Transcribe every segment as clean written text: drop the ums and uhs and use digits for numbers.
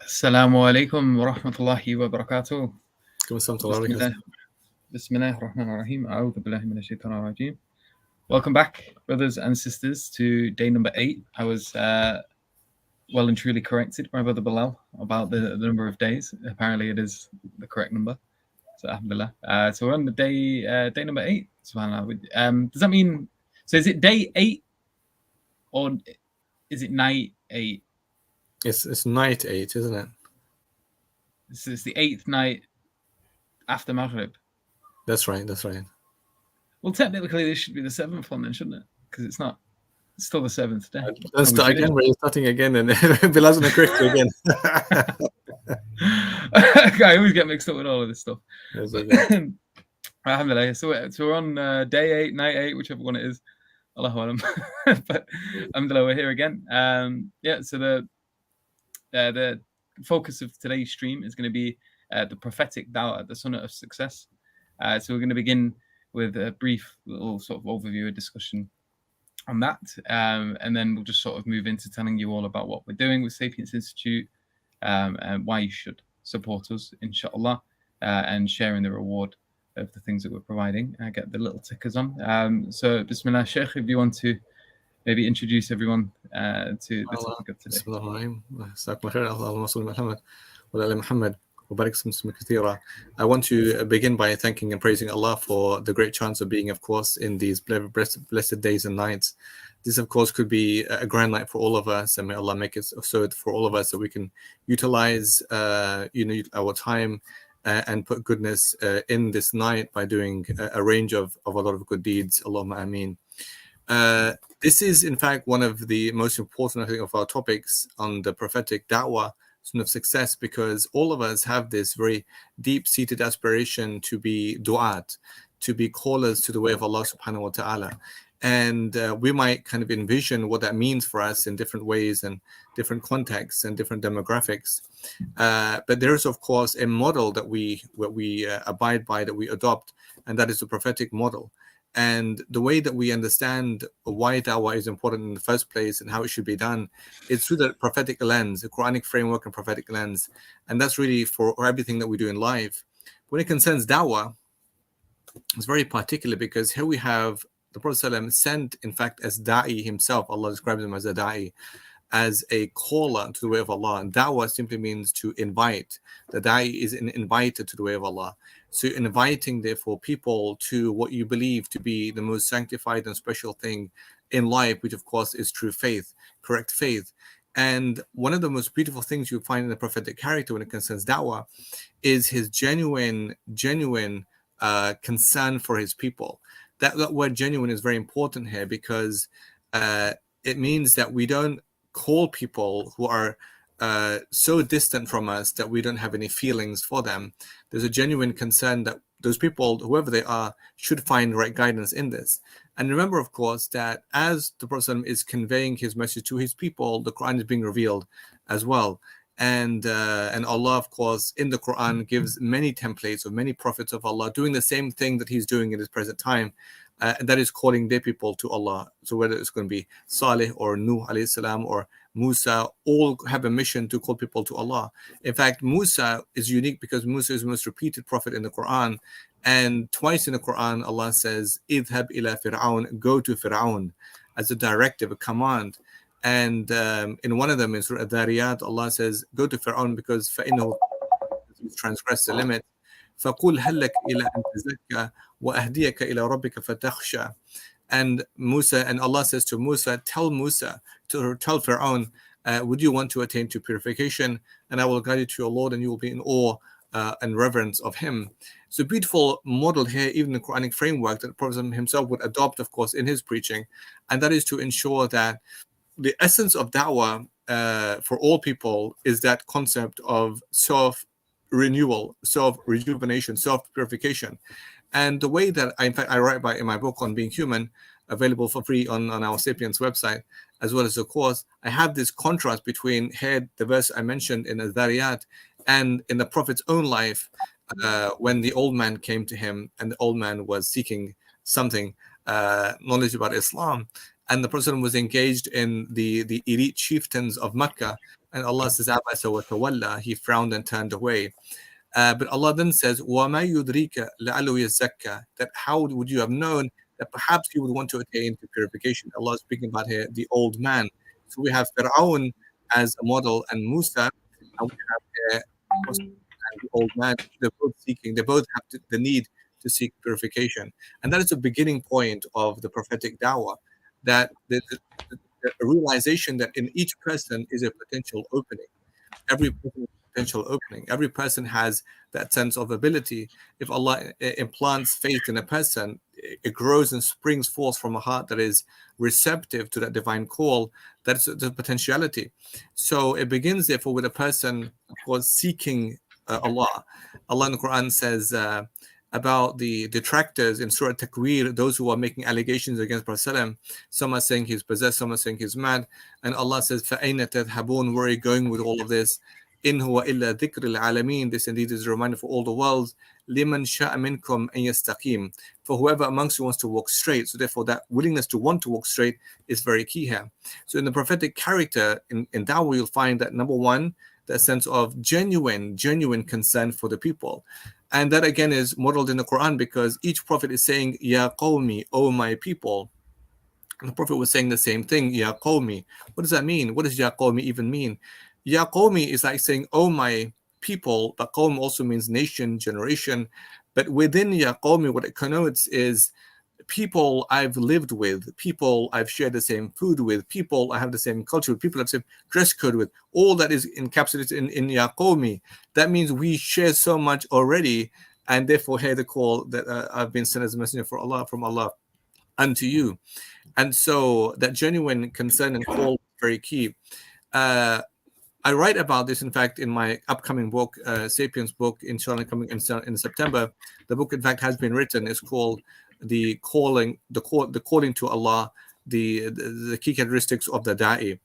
السلام عليكم ورحمة الله وبركاته. Bismillah ar-Rahman ar-Rahim. A'udhu billahi minash shaitanir rajim. Welcome back, brothers and sisters, to day number 8. I was well and truly corrected by Brother Bilal about the number of days. Apparently it is the correct number. So alhamdulillah. So we're on the day number 8. SubhanAllah. Does that mean, so is it day 8 or is it night 8? It's night 8, isn't it? It's the 8th night after Maghrib. That's right. Well, technically, this should be the 7th one then, shouldn't it? Because it's not. It's still the 7th day. Let's start again. We're starting again, and Bilal's going to correct you again. I always get mixed up with all of this stuff. Alhamdulillah. So we're on day 8, night 8, whichever one it is. Allahu alam. But alhamdulillah, we're here again. So the focus of today's stream is going to be the prophetic dawa, the Sunnah of success. So we're going to begin with a brief little sort of overview, a discussion on that, and then we'll just sort of move into telling you all about what we're doing with Sapience Institute, and why you should support us, inshallah, and sharing the reward of the things that we're providing. I get the little tickers on. So Bismillah, Sheikh, if you want to maybe introduce everyone to the topic of today. I want to begin by thanking and praising Allah for the great chance of being, of course, in these blessed days and nights. This, of course, could be a grand night for all of us, and may Allah make it so for all of us so we can utilize our time and put goodness in this night by doing a range of a lot of good deeds. Allahumma ameen. This is, in fact, one of the most important, I think, of our topics on the prophetic da'wah, Sunnah of success, because all of us have this very deep-seated aspiration to be du'at, to be callers to the way of Allah subhanahu wa ta'ala. And we might kind of envision what that means for us in different ways and different contexts and different demographics. But there is, of course, a model that we abide by, that we adopt, and that is the prophetic model. And the way that we understand why da'wah is important in the first place and how it should be done is through the prophetic lens, the Quranic framework and prophetic lens. And that's really for everything that we do in life. When it concerns da'wah, it's very particular because here we have the Prophet ﷺ sent, in fact, as da'i himself. Allah describes him as a da'i, as a caller to the way of Allah. And da'wah simply means to invite. The da'i is invited to the way of Allah. So inviting, therefore, people to what you believe to be the most sanctified and special thing in life, which, of course, is true faith, correct faith. And one of the most beautiful things you find in the prophetic character when it concerns da'wah is his genuine concern for his people. That word genuine is very important here because it means that we don't call people who are so distant from us that we don't have any feelings for them. There's a genuine concern that those people, whoever they are, should find the right guidance in this. And remember, of course, that as the Prophet is conveying his message to his people, the Quran is being revealed as well. And Allah, of course, in the Quran gives many templates of many prophets of Allah doing the same thing that he's doing in his present time. And that is calling their people to Allah. So whether it's going to be Salih or Nuh alayhi salam or Musa, all have a mission to call people to Allah. In fact, Musa is unique because Musa is the most repeated prophet in the Quran. And twice in the Quran, Allah says, "Idhab ila Fir'aun," go to Fir'aun, as a directive, a command. And in one of them, in Surah Al-Dhariyat, Allah says, go to Fir'aun because فَإِنَّهُ transgressed the limit. فَقُلْ هَلَّكَ إِلَىٰ أَن تَزَكَّىٰ وَأَهْدِيَكَ إِلَىٰ رَبِّكَ فَتَخْشَىٰ. And Allah says to Musa, tell Fir'aun, would you want to attain to purification? And I will guide you to your Lord, and you will be in awe and reverence of him. So beautiful model here, even the Quranic framework that the Prophet himself would adopt, of course, in his preaching. And that is to ensure that the essence of da'wah for all people is that concept of self-renewal, self-rejuvenation, self-purification. And the way that I write about in my book on being human, available for free on our Sapience website, as well as the course, I have this contrast between here, the verse I mentioned in Al-Dhariyat, and in the Prophet's own life, when the old man came to him and the old man was seeking something, knowledge about Islam. and the Prophet was engaged in the elite chieftains of Mecca, and Allah says, "Abasa wa tawalla," he frowned and turned away. But Allah then says, وَمَا يُدْرِيكَ لَعَلُّهُ يَزَّكَّى, that how would you have known that perhaps you would want to attain to purification? Allah is speaking about here the old man. So we have Fir'aun as a model and Musa, and we have here and the old man. They're both seeking, they both have the need to seek purification. And that is the beginning point of the prophetic dawa, that the realization that in each person is a potential opening. Every person has a potential opening. Every person has that sense of ability. If Allah implants faith in a person, it grows and springs forth from a heart that is receptive to that divine call. That's the potentiality. So it begins, therefore, with a person, of course, seeking Allah. Allah in the Quran says about the detractors in Surah Takwir, those who are making allegations against Prophet. Some are saying he's possessed, some are saying he's mad. And Allah says, فَأَيْنَ تَذْهَبُونَ, where are you going with all of this? إِنْ هُوَ إِلَّا ذِكْرِ الْعَالَمِينَ, this indeed is a reminder for all the worlds. لِمَنْ شَاءَ مِنْكُمْ أَنْ يَسْتَقِيمَ, for whoever amongst you wants to walk straight. So therefore that willingness to want to walk straight is very key here. So in the prophetic character, in Dawah, you'll find that number one, that sense of genuine concern for the people. And that again is modeled in the Quran, because each prophet is saying, Ya qawmi, O my people. And the prophet was saying the same thing, Ya qawmi. What does that mean? What does Ya qawmi even mean? Ya qawmi is like saying, O my people, but qawm also means nation, generation. But within Ya qawmi, what it connotes is people I've lived with, people I've shared the same food with, people I have the same culture with, people I have the same dress code with. All that is encapsulated in Ya Qawmi. That means we share so much already, and therefore hear the call that I've been sent as a messenger for Allah, from Allah unto you. And so that genuine concern and call is very key. I write about this, in fact, in my upcoming book, Sapience book, inshallah, coming in September. The book, in fact, has been written. It's called the calling to Allah, the key characteristics of the da'i,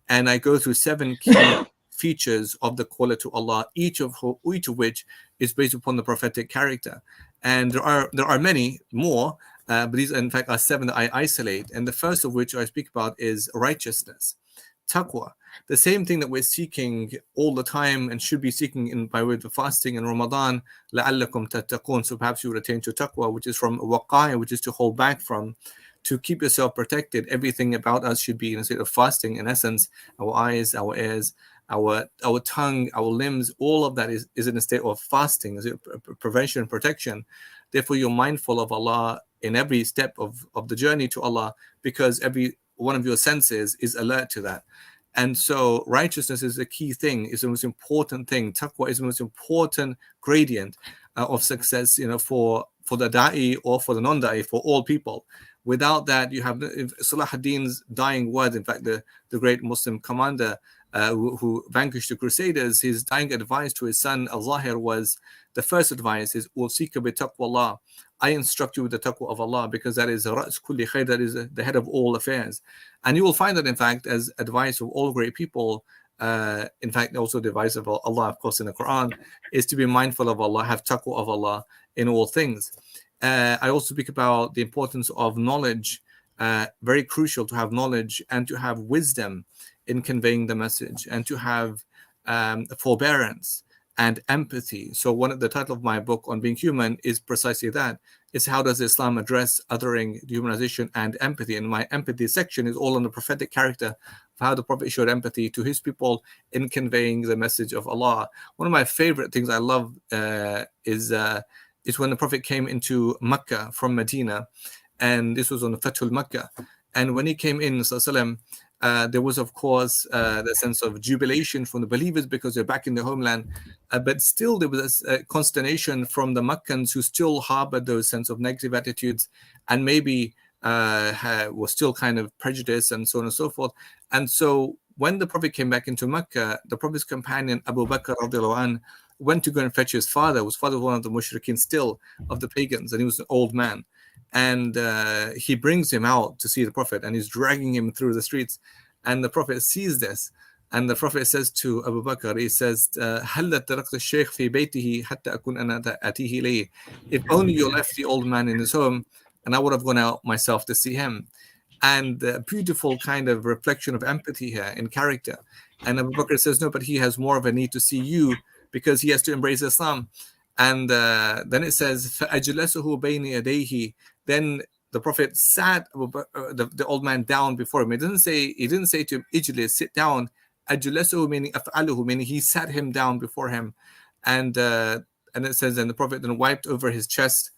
and I go through 7 key features of the caller to Allah, each of which is based upon the prophetic character. And there are many more, but these in fact are 7 that I isolate. And the first of which I speak about is righteousness, taqwa. The same thing that we're seeking all the time and should be seeking by way of fasting in Ramadan, لَعَلَّكُمْ تَتَّقُونَ, so perhaps you would attain to taqwa, which is from waqaya, which is to hold back from, to keep yourself protected. Everything about us should be in a state of fasting. In essence, our eyes, our ears, our tongue, our limbs, all of that is in a state of fasting, prevention, protection. Therefore, you're mindful of Allah in every step of the journey to Allah, because every one of your senses is alert to that. And so righteousness is a key thing, is the most important thing. Taqwa is the most important gradient of success, for the da'i or for the non-da'i, for all people. Without that, you have Salah ad-Din's dying words. In fact, the great Muslim commander who vanquished the Crusaders, his dying advice to his son Al-Zahir was, the first advice is, "Usika bi taqwallah." I instruct you with the taqwa of Allah, because that is ra's kulli khair, that is the head of all affairs. And you will find that, in fact, as advice of all great people, in fact, also the advice of Allah, of course, in the Quran, is to be mindful of Allah, have taqwa of Allah in all things. I also speak about the importance of knowledge, very crucial to have knowledge and to have wisdom in conveying the message, and to have forbearance and empathy. So the title of my book on being human is precisely that. It's how does Islam address othering, humanization, and empathy. And my empathy section is all on the prophetic character of how the Prophet showed empathy to his people in conveying the message of Allah. One of my favorite things I love is when the Prophet came into Mecca from Medina, and this was on the Fathul Mecca. And when he came in, there was, of course, the sense of jubilation from the believers because they're back in their homeland. But still, there was a consternation from the Meccans who still harbored those sense of negative attitudes, and maybe was still kind of prejudiced and so on and so forth. And so when the Prophet came back into Mecca, the Prophet's companion Abu Bakr radiallahu anh went to go and fetch his father. His father was one of the mushrikeen still, of the pagans, and he was an old man. And he brings him out to see the Prophet, and he's dragging him through the streets. And the Prophet sees this, and the Prophet says to Abu Bakr, he says, "هَلَّا تَرَكْتَ الشَّيْخ فِي بَيْتِهِ حَتَّى أَكُونَ أَنَا آتِيهِ إِلَيْهِ." If only you left the old man in his home, and I would have gone out myself to see him. and a beautiful kind of reflection of empathy here in character. And Abu Bakr says, no, but he has more of a need to see you because he has to embrace Islam. And then it says, فَأَجْلَسُهُ بَيْنِ يَدَيْهِ. Then the Prophet sat the old man down before him. He didn't say to him, Ijlis, sit down. أَجْلَسُهُ meaning أَفْعَلُهُ, meaning he sat him down before him. And it says, and the Prophet then wiped over his chest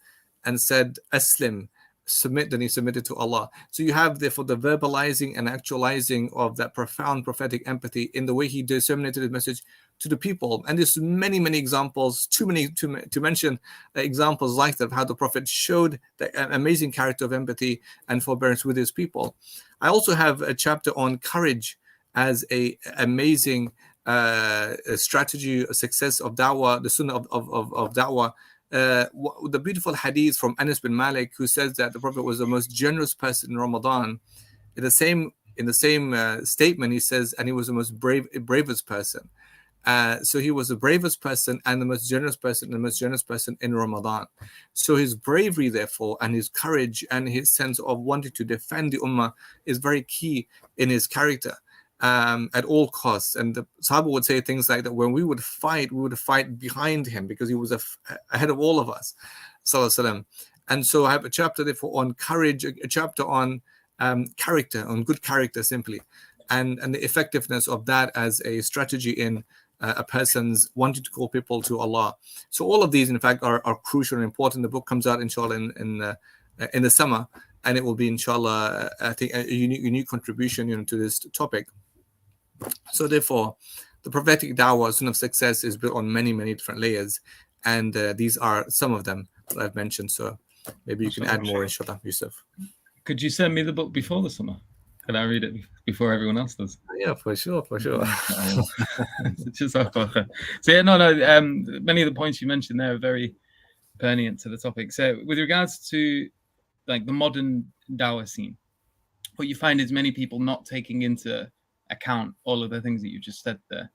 and said, Aslim, submit. Then he submitted to Allah. So you have therefore the verbalizing and actualizing of that profound prophetic empathy in the way he disseminated his message to the people. And there's many examples, too many to mention examples like that of how the Prophet showed the amazing character of empathy and forbearance with his people. I also have a chapter on courage as a amazing strategy, a success of dawah, the sunnah of dawah. The beautiful hadith from Anas bin Malik, who says that the Prophet was the most generous person in Ramadan. In the same statement, he says, and he was the most bravest person. So he was the bravest person and the most generous person in Ramadan. So his bravery, therefore, and his courage and his sense of wanting to defend the ummah is very key in his character. At all costs. And the Sahaba would say things like that: when we would fight behind him because he was ahead of all of us. And so I have a chapter therefore on courage, a chapter on character, on good character simply, and the effectiveness of that as a strategy in a person's wanting to call people to Allah. So all of these, in fact, are crucial and important. The book comes out, inshallah, in the summer, and it will be, inshallah, I think a unique contribution, to this topic. So therefore, the prophetic dawah, Sunnah of Success, is built on many different layers, and these are some of them that I've mentioned. So maybe you can add more, inshallah, Yusuf. Could you send me the book before the summer? Can I read it before everyone else does? Yeah, for sure. So yeah, many of the points you mentioned there are very pertinent to the topic. So with regards to like the modern dawah scene, what you find is many people not taking into account all of the things that you just said there.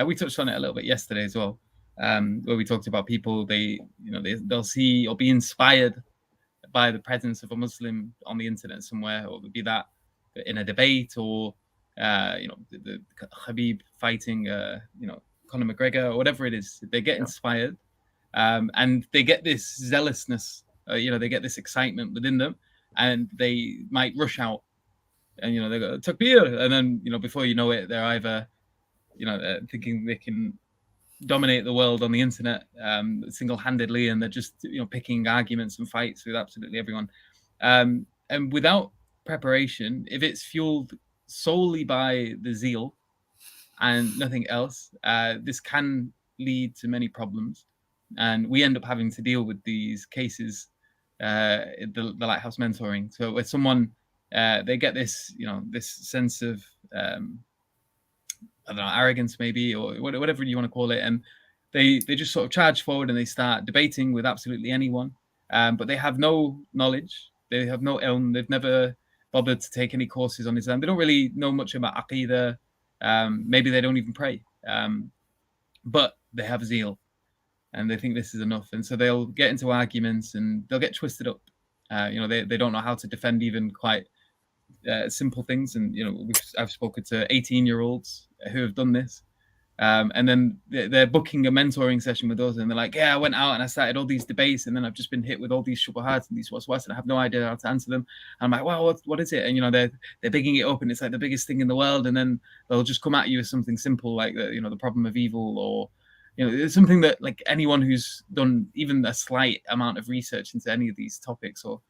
We touched on it a little bit yesterday as well, where we talked about people, they'll see or be inspired by the presence of a Muslim on the internet somewhere, or be that in a debate, or the Khabib fighting Conor McGregor, or whatever it is. They get inspired, and they get this zealousness, they get this excitement within them, and they might rush out, and they go takbir, and then before you know it, they're either thinking they can dominate the world on the internet single-handedly, and they're just picking arguments and fights with absolutely everyone, and without preparation, if it's fueled solely by the zeal and nothing else, this can lead to many problems, and we end up having to deal with these cases in the Lighthouse mentoring. So where someone they get this this sense of I don't know, arrogance maybe, or whatever you want to call it, and they just sort of charge forward and they start debating with absolutely anyone, but they have no knowledge, they have no ilm, they've never bothered to take any courses on Islam, they don't really know much about Aqidah, maybe they don't even pray, but they have zeal and they think this is enough, and so they'll get into arguments and they'll get twisted up. They don't know how to defend even quite simple things, and I've spoken to 18-year-olds who have done this, and then they're booking a mentoring session with us, and they're like, yeah, I went out and I started all these debates, and then I've just been hit with all these shubuhat and these waswas, and I have no idea how to answer them. And I'm like, wow, what is it? And they're bigging it up, and it's like the biggest thing in the world, and then they'll just come at you with something simple like the problem of evil, or it's something that like anyone who's done even a slight amount of research into any of these topics, or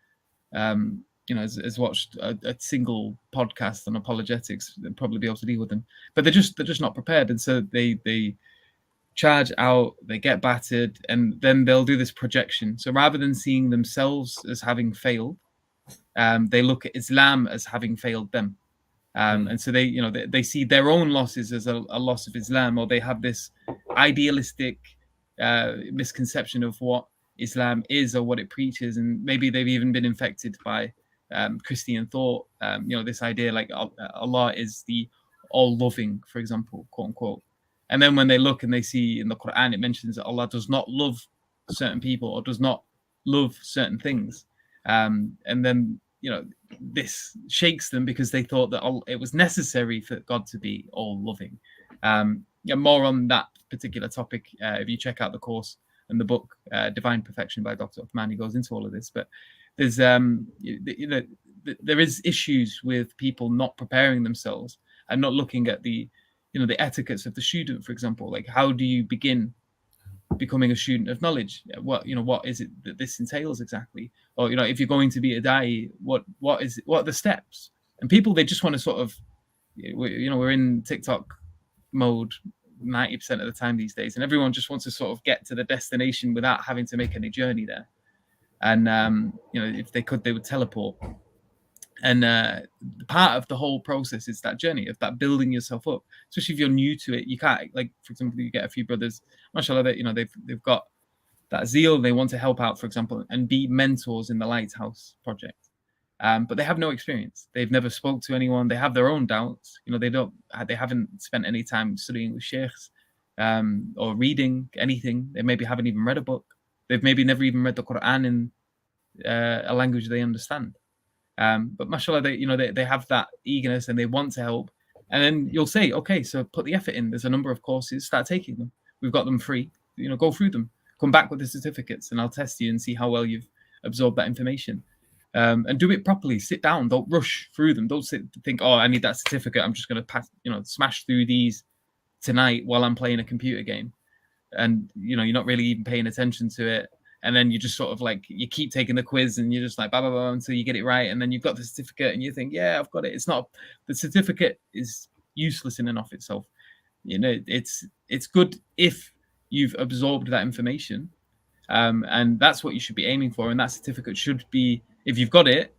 has watched a single podcast on apologetics, they'll probably be able to deal with them. But they're just not prepared, and so they charge out, they get battered, and then they'll do this projection. So rather than seeing themselves as having failed, they look at Islam as having failed them, and so they see their own losses as a loss of Islam, or they have this idealistic misconception of what Islam is or what it preaches, and maybe they've even been infected by Christian thought, this idea like Allah is the all-loving, for example, quote unquote. And then when they look and they see in the Quran, it mentions that Allah does not love certain people or does not love certain things. And then this shakes them because they thought that it was necessary for God to be all loving. More on that particular topic if you check out the course and the book Divine Perfection by Dr. Uthman. He goes into all of this, but there's there is issues with people not preparing themselves and not looking at the etiquettes of the student. For example, like, how do you begin becoming a student of knowledge? What is it that this entails exactly? Or if you're going to be a da'i, what are the steps? And people, they just want to sort of, we're in TikTok mode 90% of the time these days, and everyone just wants to sort of get to the destination without having to make any journey there. And if they could, they would teleport. And part of the whole process is that journey of that building yourself up. Especially if you're new to it, you can't, like, for example, you get a few brothers, mashallah, that they've got that zeal. They want to help out, for example, and be mentors in the Lighthouse project. But they have no experience. They've never spoke to anyone. They have their own doubts. They haven't spent any time studying with sheikhs or reading anything. They maybe haven't even read a book. They've maybe never even read the Quran in a language they understand. But mashallah, they have that eagerness and they want to help. And then you'll say, okay, so put the effort in. There's a number of courses. Start taking them. We've got them free. Go through them. Come back with the certificates, and I'll test you and see how well you've absorbed that information. And do it properly. Sit down. Don't rush through them. Don't think, oh, I need that certificate. I'm just going to pass, smash through these tonight while I'm playing a computer game. And, you're not really even paying attention to it. And then you just sort of like, you keep taking the quiz and you're just like, blah, blah, blah, until you get it right. And then you've got the certificate and you think, yeah, I've got it. It's not, the certificate is useless in and of itself. It's good if you've absorbed that information. And that's what you should be aiming for. And that certificate should be, if you've got it,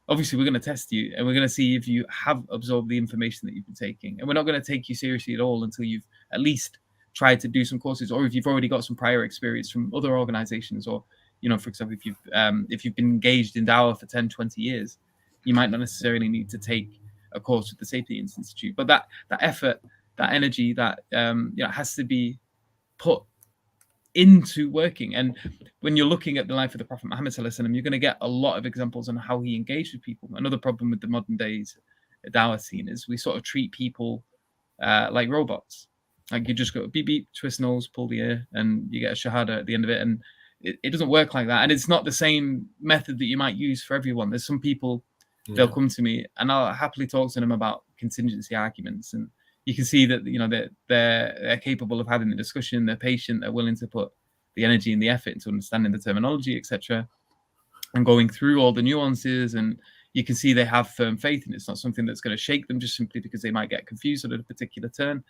obviously we're going to test you and we're going to see if you have absorbed the information that you've been taking. And we're not going to take you seriously at all until you've at least tried to do some courses, or if you've already got some prior experience from other organizations, or for example, if you've been engaged in dawa for 10, 20 years, you might not necessarily need to take a course with the Sapience Institute. But that effort, that energy, that has to be put into working. And when you're looking at the life of the Prophet Muhammad sallallahu alaihi wasallam, you're going to get a lot of examples on how he engaged with people. Another problem with the modern days dawa scene is we sort of treat people like robots. Like, you just go beep beep, twist nose, pull the ear, and you get a shahada at the end of it. And it doesn't work like that. And it's not the same method that you might use for everyone. There's some people, they'll come to me and I'll happily talk to them about contingency arguments. And you can see that, they're capable of having the discussion. They're patient. They're willing to put the energy and the effort into understanding the terminology, etc., and going through all the nuances. And you can see they have firm faith, and it's not something that's going to shake them just simply because they might get confused at a particular turn.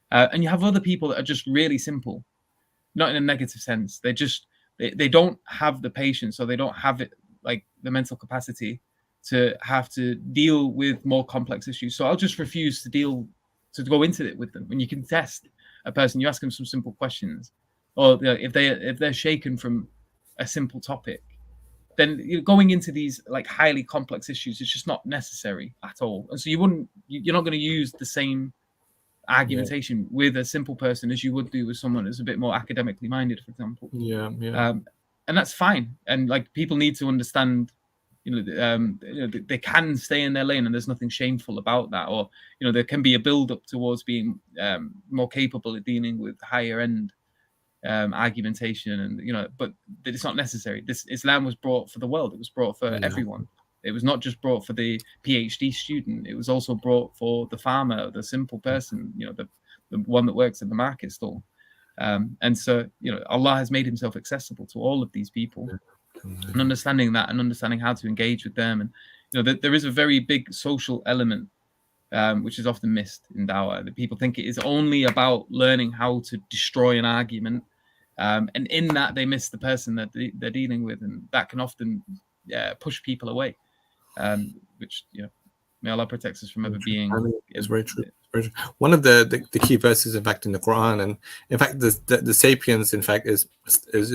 And you have other people that are just really simple, not in a negative sense. They don't have the patience, or they don't have it, like, the mental capacity to have to deal with more complex issues. So I'll just refuse to go into it with them. When you can test a person, you ask them some simple questions, or if they're shaken from a simple topic, then going into these like highly complex issues is just not necessary at all. And so you're not going to use the same argumentation with a simple person as you would do with someone who's a bit more academically minded, for example. And that's fine. And like, people need to understand, they can stay in their lane, and there's nothing shameful about that. Or there can be a build up towards being more capable at dealing with higher end argumentation, and but it's not necessary. Islam was brought for the world. It was brought for everyone. It was not just brought for the PhD student. It was also brought for the farmer, the simple person, the one that works at the market stall. And so, Allah has made himself accessible to all of these people. And understanding that, and understanding how to engage with them. And, there is a very big social element, which is often missed in dawah. That people think it is only about learning how to destroy an argument. And in that, they miss the person that they're dealing with. And that can often push people away. Which may Allah protect us from ever being. It's very true. Very true. One of the key verses, in fact, in the Quran, and in fact, the Sapience, in fact, is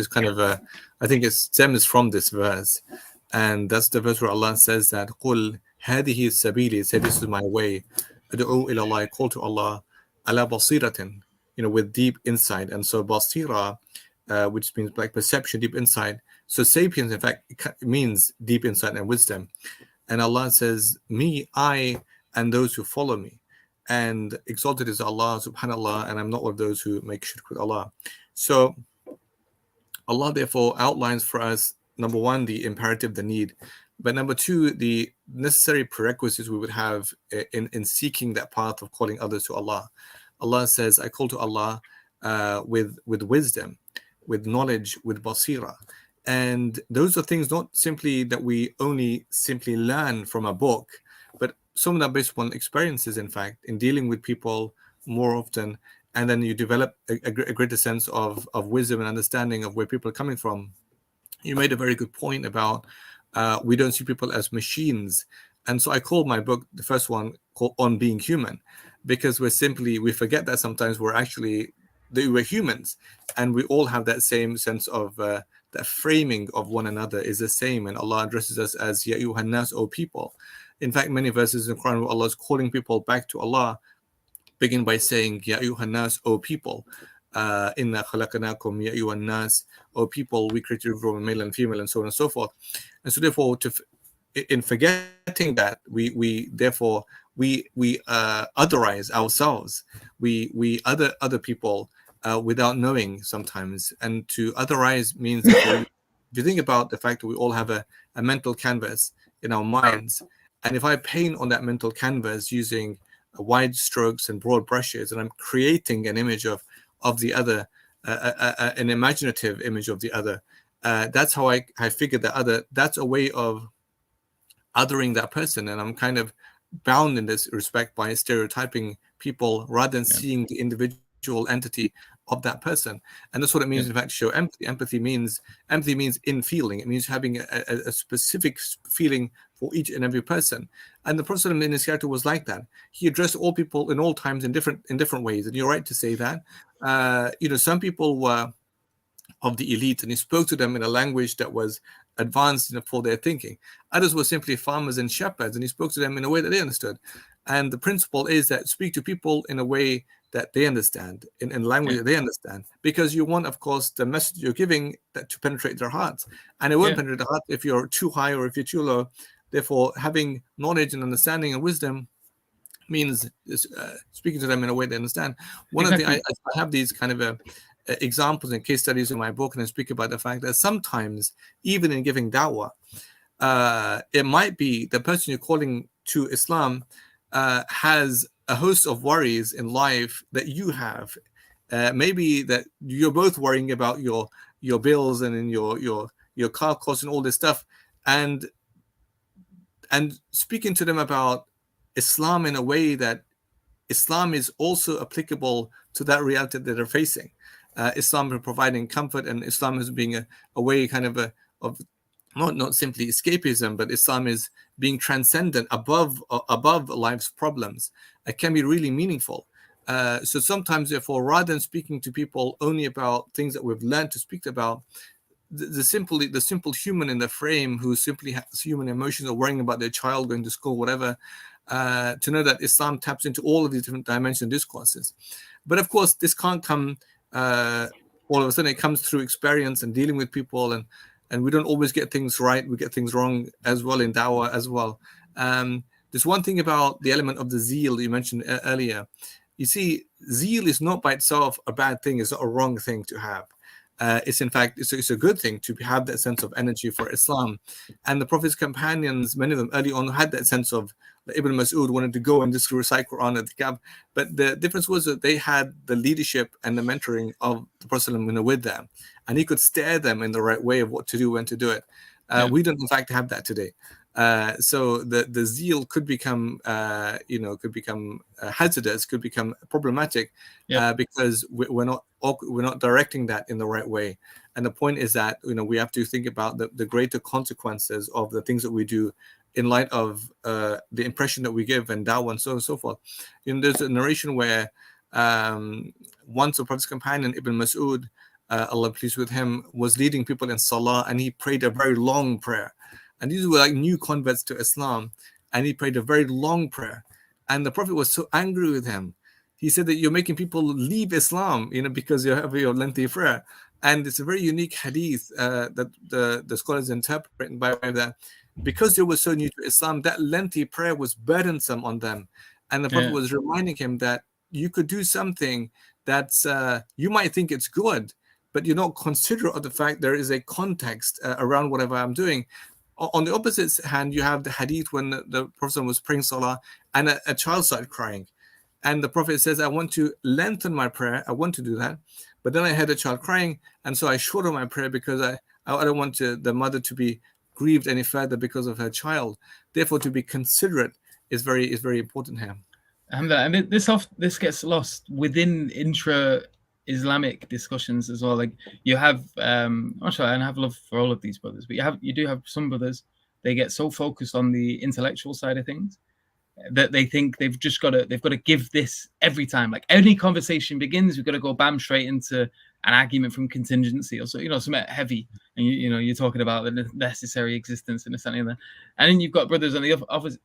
kind of I think it stems from this verse, and that's the verse where Allah says that "Qul hadihi sabili," say this is my way, ad'u ila Allah, call to Allah, ala basiratin, with deep insight. And so basira, which means like perception, deep insight. So sapience, in fact, it means deep insight and wisdom. And Allah says, me, I, and those who follow me. And exalted is Allah, subhanallah, and I'm not one of those who make shirk with Allah. So Allah therefore outlines for us, number one, the imperative, the need, but number two, the necessary prerequisites we would have in seeking that path of calling others to Allah. Allah says, I call to Allah with wisdom, with knowledge, with basira. And those are things not simply that we only simply learn from a book, but some of that based upon experiences, in fact, in dealing with people more often. And then you develop a greater sense of wisdom and understanding of where people are coming from. You made a very good point about we don't see people as machines. And so I called my book, the first one, called On Being Human, because we forget that sometimes we're humans, and we all have that same sense of that framing of one another is the same. And Allah addresses us as Ya ayyuhan nas, O people. In fact, many verses in the Quran where Allah is calling people back to Allah begin by saying, Ya ayyuhan nas, O people. Inna khalaqnakum ya ayyuhan nas, O people, we created you from male and female, and so on and so forth. And so therefore, in forgetting that, we otherize ourselves. We other people without knowing sometimes. And to otherize means that if you think about the fact that we all have a mental canvas in our minds, and if I paint on that mental canvas using wide strokes and broad brushes, and I'm creating an image of the other, an imaginative image of the other, that's how I figured that other. That's a way of othering that person, and I'm kind of bound in this respect by stereotyping people rather than seeing the individual entity of that person. And that's what it means, in fact, to show empathy. Empathy means in feeling. It means having a specific feeling for each and every person. And the Prophet in his character was like that. He addressed all people in all times in different ways. And you're right to say that. Some people were of the elite, and he spoke to them in a language that was advanced for their thinking. Others were simply farmers and shepherds, and he spoke to them in a way that they understood. And the principle is that speak to people in a way that they understand, in language that they understand, because you want, of course, the message you're giving that to penetrate their hearts. And it won't penetrate the heart if you're too high or if you're too low. Therefore, having knowledge and understanding and wisdom means speaking to them in a way they understand. One of the I have these kind of examples and case studies in my book, and I speak about the fact that sometimes, even in giving dawah, it might be the person you're calling to Islam has a host of worries in life that you have. Maybe that you're both worrying about your bills and in your car costs and all this stuff, and speaking to them about Islam in a way that Islam is also applicable to that reality that they're facing. Islam is providing comfort, and Islam is being a way kind of not simply escapism, but Islam is being transcendent above life's problems. It can be really meaningful. So sometimes, therefore, rather than speaking to people only about things that we've learned to speak about, the simple human in the frame who simply has human emotions or worrying about their child going to school, whatever, to know that Islam taps into all of these different dimensions and discourses. But of course, this can't come all of a sudden. It comes through experience and dealing with people, and we don't always get things right. We get things wrong as well in dawah as well. There's one thing about the element of the zeal you mentioned earlier. You see, zeal is not by itself a bad thing. It's not a wrong thing to have. It's in fact, it's a good thing to have that sense of energy for Islam. And the Prophet's companions, many of them early on, had that sense of, Ibn Mas'ud wanted to go and just recite Quran at the Kaaba. But the difference was that they had the leadership and the mentoring of the Prophet with them. And he could steer them in the right way of what to do, when to do it. We don't, in fact, have that today. So the zeal could become, hazardous, could become problematic, because we're not directing that in the right way. And the point is that we have to think about the greater consequences of the things that we do in light of the impression that we give and dawah and so on and so forth. There's a narration where once a Prophet's companion Ibn Mas'ud, Allah pleased with him, was leading people in salah, and he prayed a very long prayer. And these were like new converts to Islam. And he prayed a very long prayer. And the Prophet was so angry with him. He said that you're making people leave Islam, because you have your lengthy prayer. And it's a very unique hadith that the scholars interpret by way of that, because they were so new to Islam, that lengthy prayer was burdensome on them. And the Prophet was reminding him that you could do something that's, you might think it's good, but you're not considerate of the fact there is a context around whatever I'm doing. On the opposite hand, you have the hadith when the Prophet was praying salah and a child started crying. And the Prophet says, I want to lengthen my prayer. I want to do that. But then I had a child crying. And so I shortened my prayer because I don't want the mother to be grieved any further because of her child. Therefore, to be considerate is very important here. And this gets lost within intra-Islamic discussions as well. Like you have, actually, I have love for all of these brothers, but you do have some brothers, they get so focused on the intellectual side of things that they think they've got to give this every time. Like any conversation begins, we've got to go bam straight into an argument from contingency or so, something heavy, and you're talking about the necessary existence and this and that. And then you've got brothers on the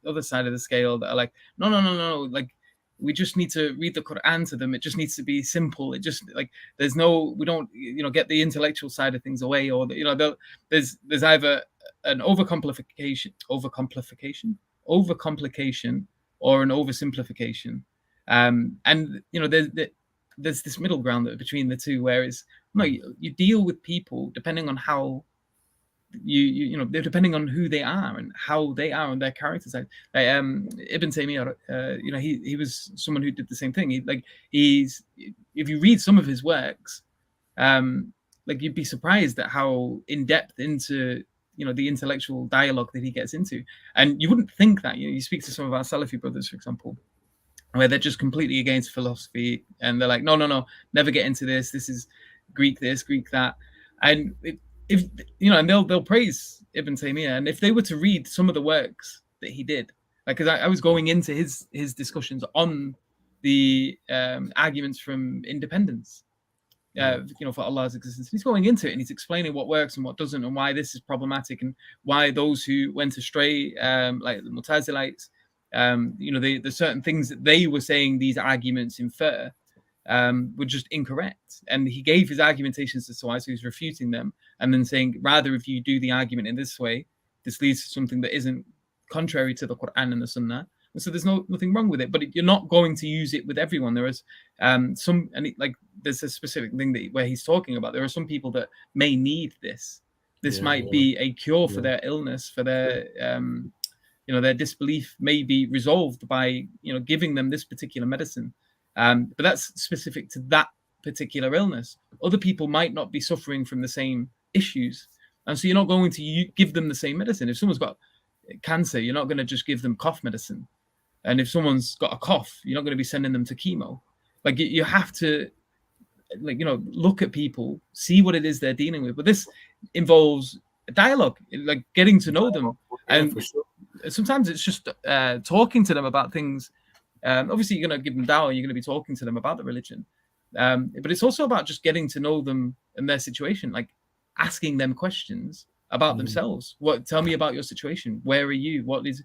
other side of the scale that are like, no, like we just need to read the Quran to them. It just needs to be simple. It just like we don't get the intellectual side of things away, or there's either an overcomplication or an oversimplification, and there's this middle ground between the two, whereas you deal with people depending on how they're depending on who they are and how they are on their character side. Like, Ibn Taymiyyah, he was someone who did the same thing. If you read some of his works, like you'd be surprised at how in depth into the intellectual dialogue that he gets into. And you wouldn't think that. You speak to some of our Salafi brothers, for example, where they're just completely against philosophy, and they're like, no, never get into this. This is Greek this, Greek that. And and they'll praise Ibn Taymiyyah. And if they were to read some of the works that he did, like, because I was going into his discussions on the arguments from independence, for Allah's existence. He's going into it and he's explaining what works and what doesn't, and why this is problematic, and why those who went astray, like the Mu'tazilites, the certain things that they were saying these arguments infer were just incorrect. And he gave his argumentations as to why, so he's refuting them and then saying, rather, if you do the argument in this way, this leads to something that isn't contrary to the Quran and the Sunnah. So there's nothing wrong with it, but you're not going to use it with everyone. There is there's a specific thing where he's talking about. There are some people that may need this. This might be a cure for their illness, for their their disbelief may be resolved by giving them this particular medicine. But that's specific to that particular illness. Other people might not be suffering from the same issues, and so you're not going to give them the same medicine. If someone's got cancer, you're not going to just give them cough medicine. And if someone's got a cough, you're not going to be sending them to chemo. Like, you have to, look at people, see what it is they're dealing with. But this involves dialogue, like getting to know them. And sometimes it's just talking to them about things. Obviously, you're going to give them dawa, you're going to be talking to them about the religion. But it's also about just getting to know them and their situation, like asking them questions about themselves. Tell me about your situation. Where are you? What is,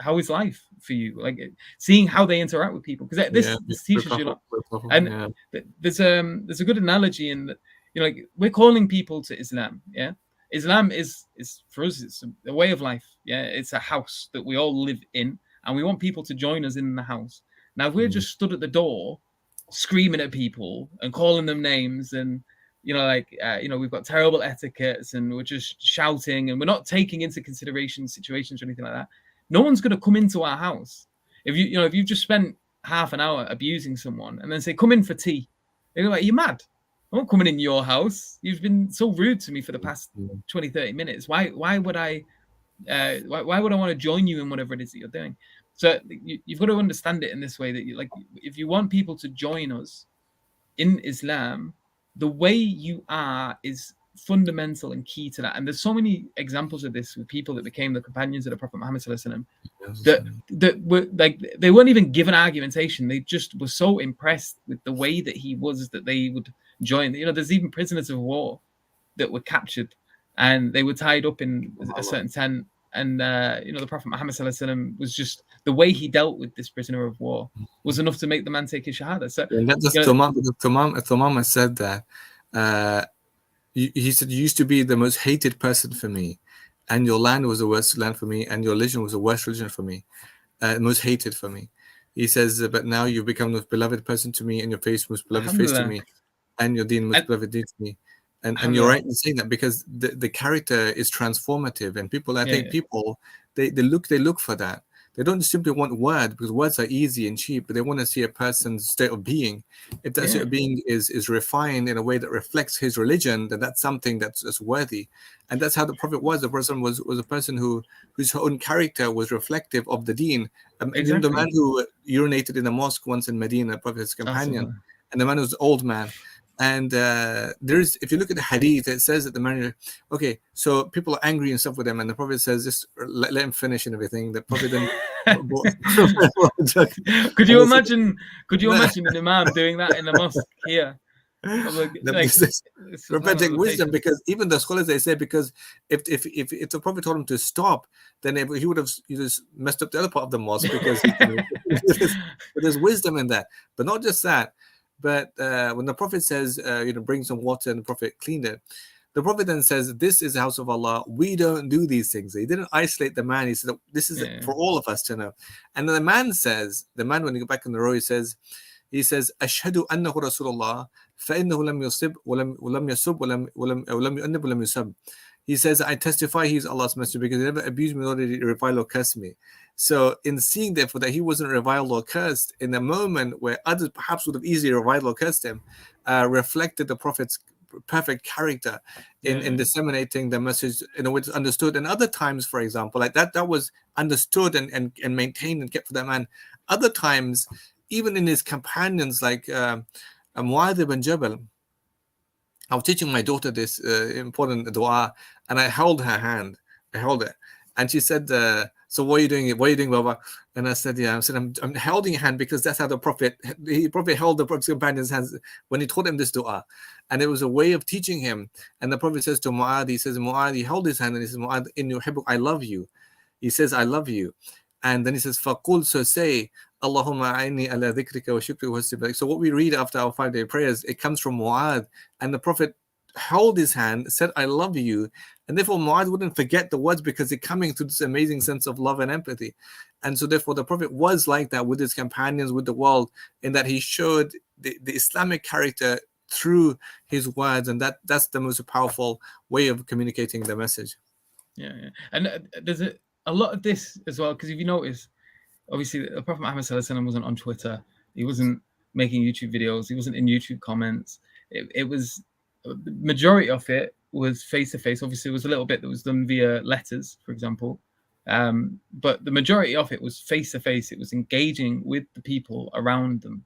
how is life for you? Like, seeing how they interact with people, because this teaches you. And there's a good analogy in that, like, we're calling people to Islam. Yeah, Islam is for us, it's a way of life. Yeah, it's a house that we all live in, and we want people to join us in the house. Now, if we're just stood at the door, screaming at people and calling them names, and we've got terrible etiquettes, and we're just shouting, and we're not taking into consideration situations or anything like that, no one's going to come into our house. If you've just spent half an hour abusing someone and then say, come in for tea, they're like, you're mad. I'm not coming in your house. You've been so rude to me for the past 20, 30 minutes. Why would I want to join you in whatever it is that you're doing? So you've got to understand it in this way, that if you want people to join us in Islam, the way you are is fundamental and key to that. And there's so many examples of this with people that became the companions of the Prophet Muhammad sallallahu alaihi wasallam, that were like, they weren't even given argumentation. They just were so impressed with the way that he was that they would join. There's even prisoners of war that were captured and they were tied up in a certain tent, And the Prophet Muhammad ﷺ was just, the way he dealt with this prisoner of war was enough to make the man take his shahada. So, and that just Tumama said that. He said, you used to be the most hated person for me, and your land was the worst land for me, and your religion was the worst religion for me, most hated for me. He says, but now you've become the most beloved person to me, and your face most beloved face to me, and your deen most beloved deen to me. And you're right in saying that, because the character is transformative, and people, I think people, they look for that. They don't simply want words, because words are easy and cheap, but they want to see a person's state of being. If that state of being is refined in a way that reflects his religion, then that's something that's worthy. And that's how the Prophet was. The Prophet was a person whose own character was reflective of the deen. Exactly. The man who urinated in the mosque once in Medina, the Prophet's companion, and the man was an old man. And if you look at the hadith, it says that the man, okay, so people are angry and stuff with him, and the Prophet says, just let him finish and everything. The Prophet then could you imagine an imam doing that in the mosque here? Prophetic wisdom, because even the scholars, they say, because if the Prophet told him to stop, then he would have just messed up the other part of the mosque, because there's wisdom in that. But not just that, but when the Prophet says, bring some water, and the Prophet cleaned it, the Prophet then says, this is the house of Allah. We don't do these things. He didn't isolate the man. He said, this is for all of us to know. And then the man, when you go back in the row, he says, Ashhadu annahu Rasulullah, فإنه لم يصب ولم يسب ولم يؤنب ولم يسب. He says, I testify he's Allah's messenger, because he never abused me, nor did he revile or curse me. So in seeing, therefore, that he wasn't reviled or cursed in a moment where others perhaps would have easily reviled or cursed him, reflected the Prophet's perfect character in disseminating the message in a way that's understood. And other times, for example, like that was understood and maintained and kept for that man. Other times, even in his companions, like Mu'adh ibn Jabal, I was teaching my daughter this important dua, and I held her hand. I held it, and she said, so what are you doing? What are you doing, Baba? And I said, I'm holding your hand, because that's how the Prophet held the Prophet's companion's hands when he taught him this dua. And it was a way of teaching him. And the Prophet says to Mu'adh, Mu'adh, he held his hand, and he says, Mu'adh, inni uhibbuka, I love you. He says, I love you. And then he says, faqul, so say, Allahumma a'inni ala dhikrika wa shukrika wa husni ibadatik. So what we read after our 5-day prayers, it comes from Mu'adh, and the Prophet held his hand, said, I love you. And therefore Mu'adh wouldn't forget the words, because they're coming through this amazing sense of love and empathy. And so therefore the Prophet was like that with his companions, with the world, in that he showed the Islamic character through his words, and that's the most powerful way of communicating the message. And there's a lot of this as well, because if you notice, obviously the Prophet Muhammad ﷺ wasn't on Twitter, he wasn't making YouTube videos, he wasn't in YouTube comments. It was, the majority of it was face-to-face. Obviously there was a little bit that was done via letters, for example, but the majority of it was face-to-face. It was engaging with the people around them.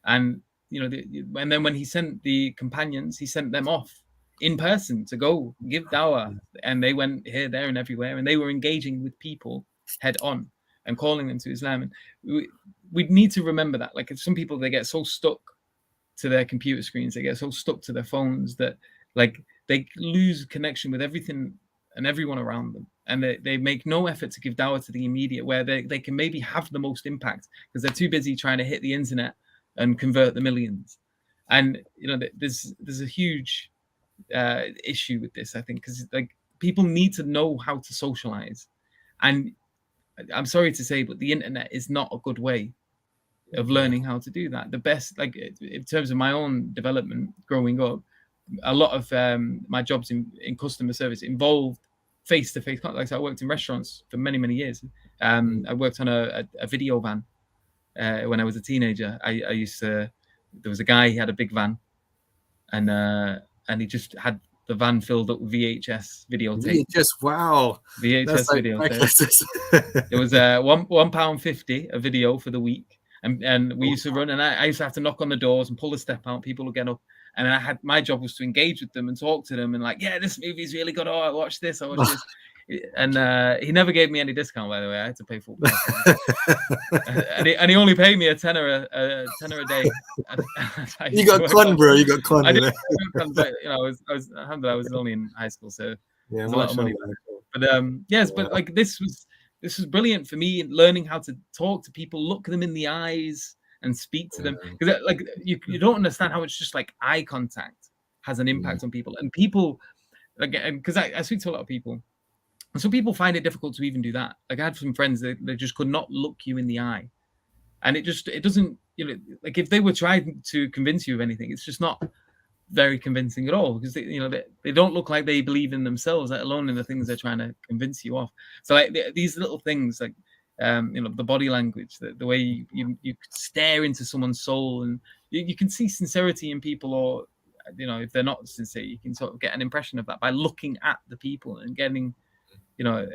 And and then when he sent the companions, he sent them off in person to go give dawah, and they went here, there, and everywhere, and they were engaging with people head on and calling them to Islam. And we need to remember that. Like, some people, they get so stuck to their computer screens, they get so stuck to their phones, that like they lose connection with everything and everyone around them, and they make no effort to give dawah to the immediate, where they can maybe have the most impact, because they're too busy trying to hit the internet and convert the millions. And there's a huge issue with this, I think, because like people need to know how to socialize, and I'm sorry to say, but the internet is not a good way of learning how to do that. The best, like in terms of my own development growing up, a lot of my jobs in customer service involved face-to-face contact. Like, so I worked in restaurants for many years. I worked on a video van when I was a teenager. I used to, there was a guy, he had a big van, and he just had the van filled up with VHS videotape. Wow. VHS videotape. It was £1.50 a video for the week. And we used to run, and I used to have to knock on the doors and pull the step out. People would get up, and my job was to engage with them and talk to them, and like, yeah, this movie's really good. Oh, I watched this. And he never gave me any discount, by the way. I had to pay full price. and he only paid me a tenner a day. You got con, bro. You got con. I did, but I was alhamdulillah, I was only in high school, so yeah, a lot of money. But yes, but like this was brilliant for me, learning how to talk to people, look them in the eyes, and speak to them, because like you don't understand how much just like eye contact has an impact on people, and people like, because I speak to a lot of people, and some people find it difficult to even do that. Like I had some friends that they just could not look you in the eye, and it doesn't, you know, like if they were trying to convince you of anything, it's just not very convincing at all, because they don't look like they believe in themselves, let alone in the things they're trying to convince you of. So like these little things, like you know, the body language, the way you stare into someone's soul, and you can see sincerity in people, or you know, if they're not sincere, you can sort of get an impression of that by looking at the people and getting you know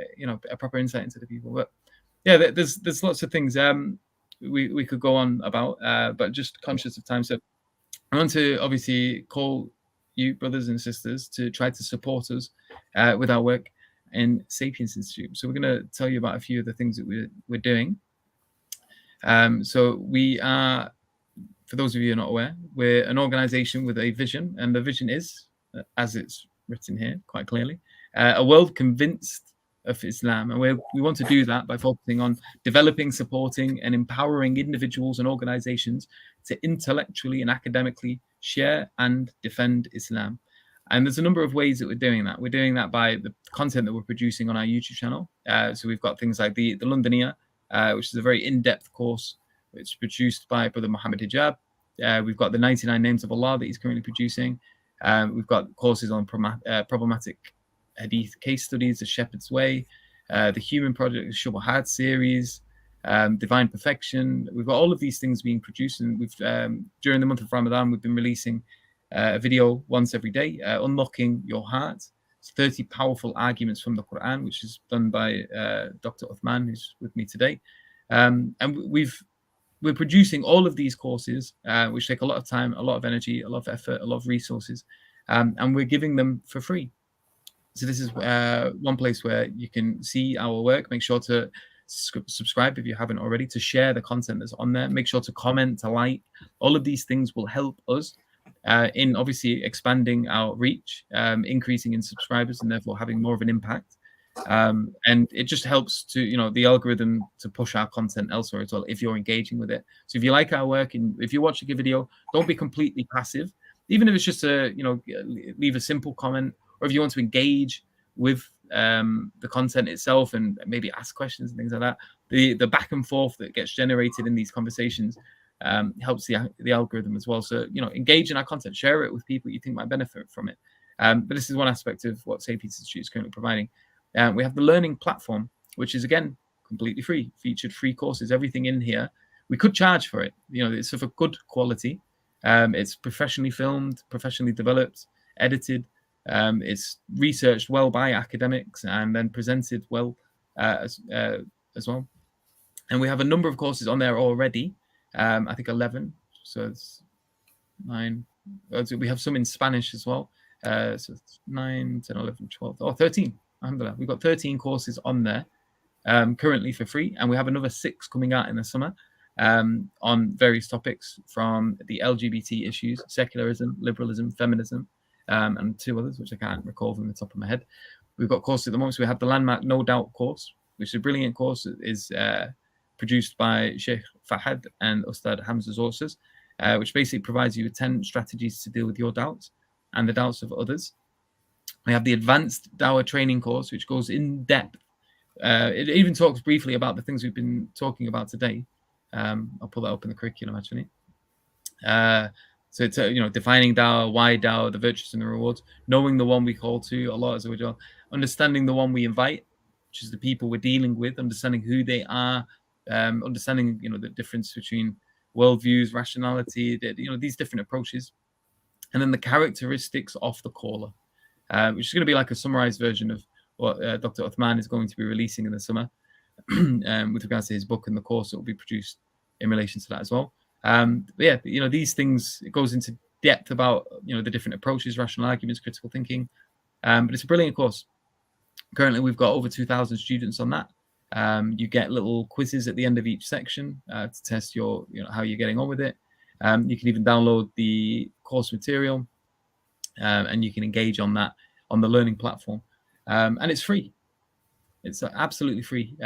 a proper insight into the people. But yeah, there's lots of things we could go on about, but just conscious of time, so I want to obviously call you, brothers and sisters, to try to support us with our work in Sapience Institute. So we're going to tell you about a few of the things that we're doing. So we are, for those of you who are not aware, we're an organization with a vision, and the vision is, as it's written here quite clearly, a world convinced of Islam. And we want to do that by focusing on developing, supporting, and empowering individuals and organizations to intellectually and academically share and defend Islam. And there's a number of ways that we're doing that. We're doing that by the content that we're producing on our YouTube channel. So we've got things like the Londonier, which is a very in-depth course. It's produced by Brother Muhammad Hijab. We've got the 99 Names of Allah that he's currently producing. We've got courses on problematic Hadith case studies, The Shepherd's Way, the Human Project, Shubuhat series, Divine Perfection. We've got all of these things being produced, and we've during the month of Ramadan, we've been releasing a video once every day, Unlocking Your Heart. It's 30 powerful arguments from the Quran, which is done by Dr. Uthman, who's with me today. And we're producing all of these courses, which take a lot of time, a lot of energy, a lot of effort, a lot of resources, and we're giving them for free. So this is one place where you can see our work. Make sure to subscribe if you haven't already, to share the content that's on there. Make sure to comment, to like. All of these things will help us in obviously expanding our reach, increasing in subscribers, and therefore having more of an impact. And it just helps to, you know, the algorithm to push our content elsewhere as well, if you're engaging with it. So if you like our work, and if you're watching a video, don't be completely passive. Even if it's just a, you know, leave a simple comment, or if you want to engage with the content itself and maybe ask questions and things like that, the back and forth that gets generated in these conversations helps the algorithm as well. So, you know, engage in our content, share it with people you think might benefit from it. But this is one aspect of what Sapience Institute is currently providing. We have the learning platform, which is, again, completely free, featured free courses, everything in here. We could charge for it. You know, it's of a good quality. It's professionally filmed, professionally developed, edited. It's researched well by academics and then presented well as well. And we have a number of courses on there already. I think 11. So it's 9. We have some in Spanish as well. So it's 9, 10, 11, 12. Oh, 13. Alhamdulillah. We've got 13 courses on there currently for free. And we have another 6 coming out in the summer on various topics, from the LGBT issues, secularism, liberalism, feminism, and 2 others, which I can't recall from the top of my head. We've got courses at the moment. So we have the Landmark No Doubt course, which is a brilliant course. It is produced by Sheikh Fahad and Ustad Hamza Zorsas, which basically provides you with 10 strategies to deal with your doubts and the doubts of others. We have the Advanced Dawa Training course, which goes in depth. It even talks briefly about the things we've been talking about today. I'll pull that up in the curriculum, actually. So it's, you know, defining Dawah, why Dawah, the virtues and the rewards, knowing the one we call to, Allah Azza wa Jal, understanding the one we invite, which is the people we're dealing with, understanding who they are, understanding, you know, the difference between worldviews, rationality, you know, these different approaches, and then the characteristics of the caller, which is going to be like a summarized version of what Dr. Uthman is going to be releasing in the summer with regards to his book and the course that will be produced in relation to that as well. But yeah, you know, these things, it goes into depth about, you know, the different approaches, rational arguments, critical thinking. But it's a brilliant course. Currently, we've got over 2,000 students on that. You get little quizzes at the end of each section to test your, you know, how you're getting on with it. You can even download the course material, and you can engage on that on the learning platform. And it's free. It's absolutely free.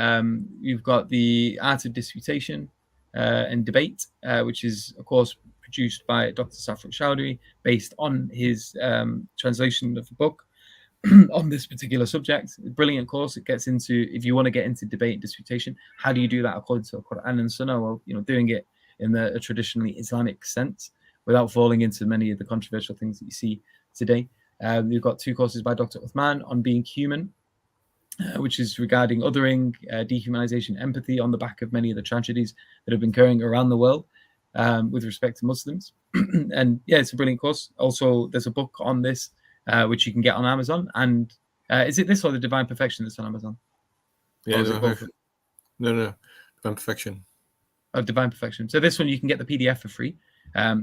You've got the Art of Disputation and Debate, which is, of course, produced by Dr. Safra Chowdhury, based on his translation of the book on this particular subject. Brilliant course. It gets into, if you want to get into debate and disputation, how do you do that according to Quran and Sunnah? Well, doing it in a traditionally Islamic sense without falling into many of the controversial things that you see today. You've got 2 courses by Dr. Uthman on being human, which is regarding othering, dehumanization, empathy, on the back of many of the tragedies that have been occurring around the world with respect to Muslims. And yeah, it's a brilliant course. Also, there's a book on this, which you can get on Amazon. And is it this or the Divine Perfection that's on Amazon? Yeah, no, Divine Perfection. Oh, Divine Perfection. So this one, you can get the PDF for free,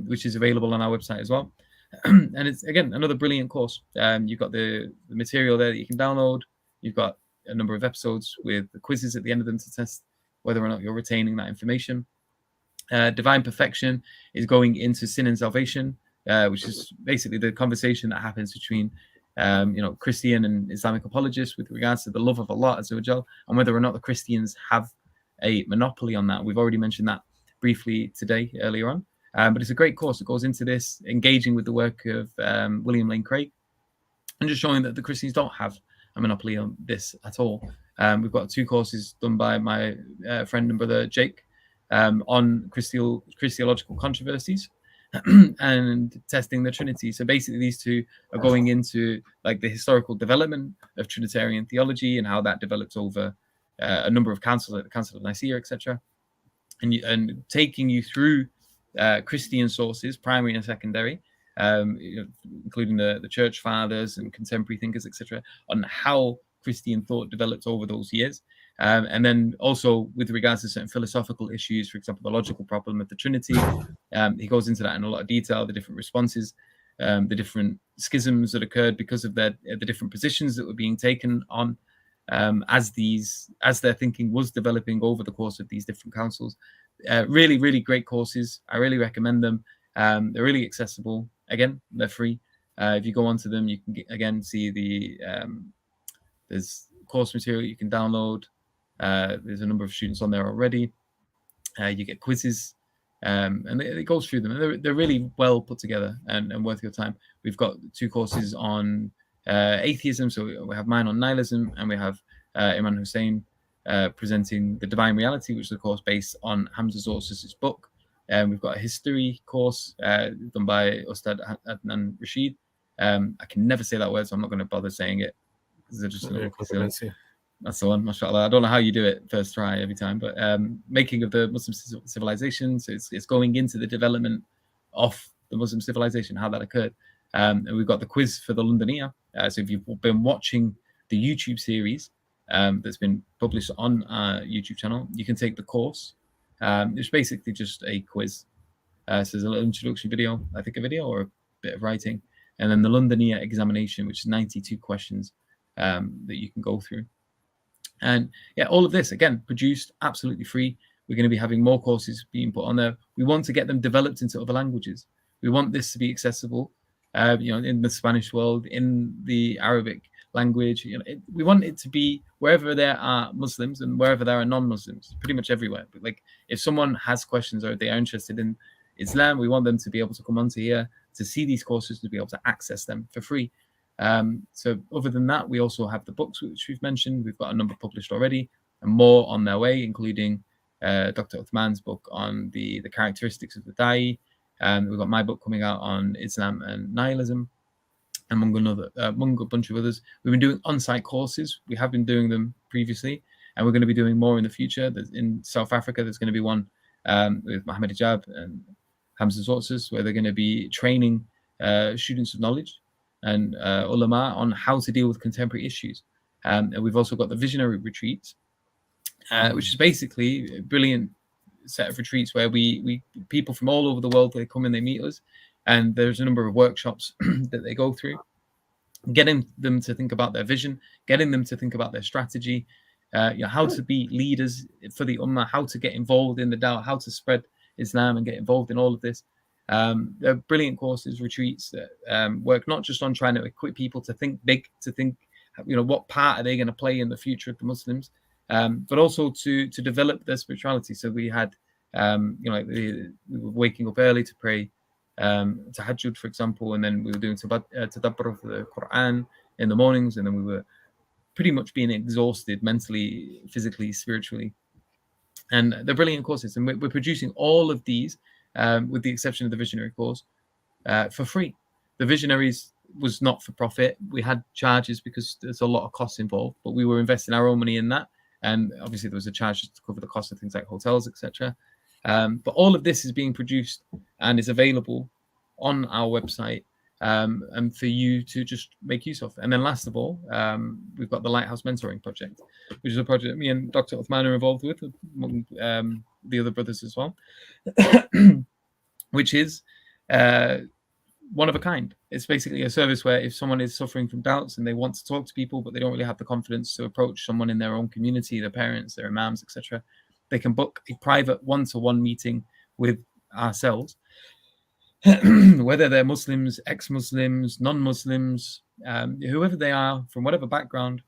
which is available on our website as well. And it's, again, another brilliant course. You've got the material there that you can download. You've got a number of episodes with the quizzes at the end of them to test whether or not you're retaining that information. Divine Perfection is going into sin and salvation, which is basically the conversation that happens between Christian and Islamic apologists with regards to the love of Allah Azza wa Jal, and whether or not the Christians have a monopoly on that. We've already mentioned that briefly today, earlier on. But it's a great course. It goes into this, engaging with the work of William Lane Craig, and just showing that the Christians don't have a monopoly on this at all. We've got 2 courses done by my friend and brother Jake on Christological controversies and testing the Trinity. So basically, these 2 are going into like the historical development of Trinitarian theology and how that develops over a number of councils, like the Council of Nicaea, etc., and taking you through Christian sources, primary and secondary, including the church fathers and contemporary thinkers, etc., on how Christian thought developed over those years. And then also with regards to certain philosophical issues, for example, the logical problem of the Trinity, he goes into that in a lot of detail, the different responses, the different schisms that occurred because of the different positions that were being taken on as their thinking was developing over the course of these different councils. Really, really great courses. I really recommend them. They're really accessible. Again, they're free. If you go onto them, you can again see there's course material you can download. There's a number of students on there already. You get quizzes, and it goes through them. And they're really well put together and worth your time. We've got 2 courses on atheism. So we have mine on nihilism, and we have Imran Hussein presenting the divine reality, which is of course based on Hamza Zorsis' book. We've got a history course done by Ustad Adnan Rashid. I can never say that word, so I'm not going to bother saying it. That's the one, mashallah. I don't know how you do it first try every time, but making of the Muslim civilization. So it's going into the development of the Muslim civilization, how that occurred. And we've got the quiz for the Londoniya. So if you've been watching the YouTube series that's been published on our YouTube channel, you can take the course. It's basically just a quiz. So there's a little introduction video, I think a video or a bit of writing. And then the Londoniya examination, which is 92 questions that you can go through. And yeah, all of this, again, produced absolutely free. We're going to be having more courses being put on there. We want to get them developed into other languages. We want this to be accessible, in the Spanish world, in the Arabic language. We want it to be wherever there are Muslims and wherever there are non-Muslims, pretty much everywhere. But like, if someone has questions or they are interested in Islam, we want them to be able to come onto here to see these courses, to be able to access them for free. So other than that, we also have the books which we've mentioned. We've got a number published already and more on their way, including Dr. Uthman's book on the characteristics of the Da'i. We've got my book coming out on Islam and nihilism, among a bunch of others. We've been doing on-site courses. We have been doing them previously, and we're going to be doing more in the future. In South Africa, there's going to be one with Mohammed Hijab and Hamza Zorsis, where they're going to be training students of knowledge and ulama on how to deal with contemporary issues. And we've also got the visionary retreats, which is basically a brilliant set of retreats where we people from all over the world, they come and they meet us, and there's a number of workshops that they go through, getting them to think about their vision, getting them to think about their strategy, how to be leaders for the ummah, how to get involved in the dawah, how to spread Islam and get involved in all of this. They're brilliant courses, retreats that work not just on trying to equip people to think big, to think what part are they going to play in the future of the Muslims, but also to develop their spirituality. So we had, we were waking up early to pray tahajjud, for example, and then we were doing tadabbur of the Quran in the mornings, and then we were pretty much being exhausted mentally, physically, spiritually. And they're brilliant courses, and we're producing all of these, with the exception of the Visionary course, for free. The Visionaries was not for profit. We had charges because there's a lot of costs involved, but we were investing our own money in that, and obviously there was a charge to cover the cost of things like hotels, etc. But all of this is being produced and is available on our website, and for you to just make use of. And then last of all, we've got the Lighthouse Mentoring Project, which is a project me and Dr. Uthman are involved with, among the other brothers as well, which is one of a kind. It's basically a service where if someone is suffering from doubts and they want to talk to people, but they don't really have the confidence to approach someone in their own community, their parents, their imams, etc., they can book a private one-to-one meeting with ourselves, whether they're Muslims, ex-Muslims, non-Muslims, whoever they are, from whatever background.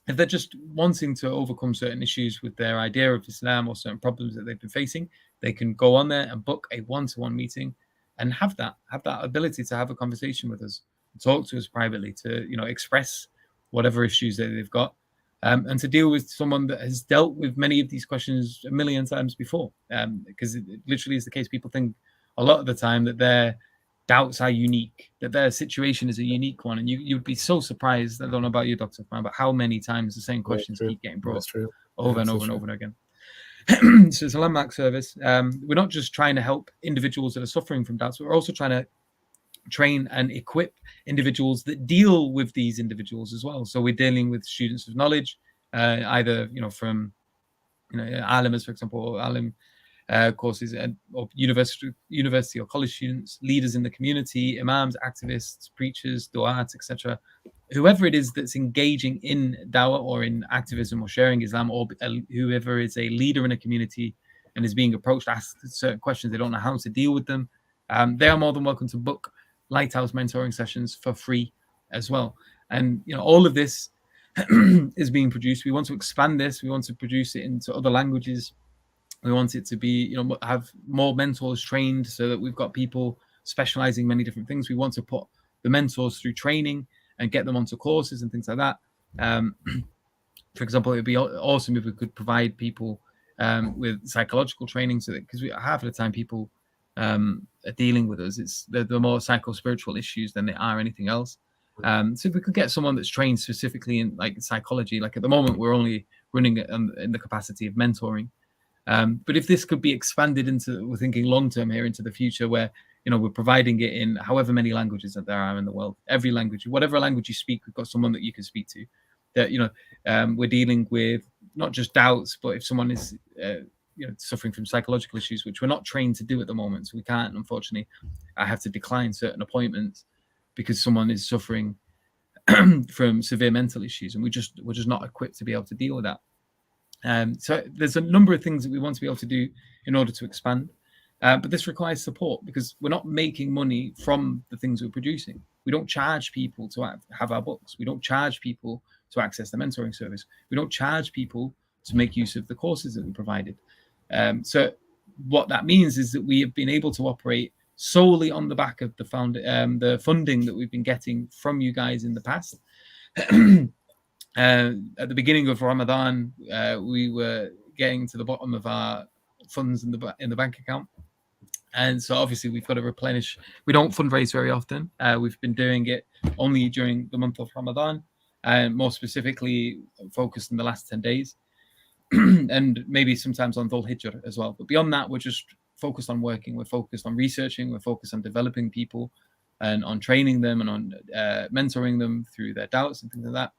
If they're just wanting to overcome certain issues with their idea of Islam or certain problems that they've been facing, they can go on there and book a one-to-one meeting and have that ability to have a conversation with us, talk to us privately, to express whatever issues that they've got, and to deal with someone that has dealt with many of these questions a million times before, because it literally is the case. People think a lot of the time that their doubts are unique, that their situation is a unique one, and you'd be so surprised. I don't know about you, Dr. Fan, but how many times the same questions keep getting brought over and over and over again. So it's a landmark service. We're not just trying to help individuals that are suffering from doubts, but we're also trying to train and equip individuals that deal with these individuals as well. So we're dealing with students of knowledge, either from alimas, for example, or alim courses, or university or college students, leaders in the community, imams, activists, preachers, du'at, etc. Whoever it is that's engaging in dawah or in activism or sharing Islam, or whoever is a leader in a community and is being approached, asked certain questions, they don't know how to deal with them, they are more than welcome to book Lighthouse mentoring sessions for free as well. And all of this is being produced. We want to expand this. We want to produce it into other languages. We want it to be, have more mentors trained, so that we've got people specializing in many different things. We want to put the mentors through training and get them onto courses and things like that. For example, it would be awesome if we could provide people with psychological training, so that, because half of the time people are dealing with us, they're more psycho-spiritual issues than they are anything else. So if we could get someone that's trained specifically in psychology, like at the moment we're only running it in the capacity of mentoring. But if this could be expanded into, we're thinking long-term here into the future, where we're providing it in however many languages that there are in the world, every language, whatever language you speak, we've got someone that you can speak to. That we're dealing with not just doubts, but if someone is suffering from psychological issues, which we're not trained to do at the moment, so we can't, unfortunately. I have to decline certain appointments because someone is suffering from severe mental issues, and we're just not equipped to be able to deal with that. So there's a number of things that we want to be able to do in order to expand, but this requires support, because we're not making money from the things we're producing. We don't charge people to have our books. We don't charge people to access the mentoring service. We don't charge people to make use of the courses that we provided. So what that means is that we have been able to operate solely on the back of the funding that we've been getting from you guys in the past. At the beginning of Ramadan, we were getting to the bottom of our funds in the bank account, and so obviously we've got to replenish. We don't fundraise very often. We've been doing it only during the month of Ramadan, and more specifically focused in the last 10 days, and maybe sometimes on Dhul Hijr as well. But beyond that, we're just focused on working. We're focused on researching. We're focused on developing people and on training them and on mentoring them through their doubts and things like that.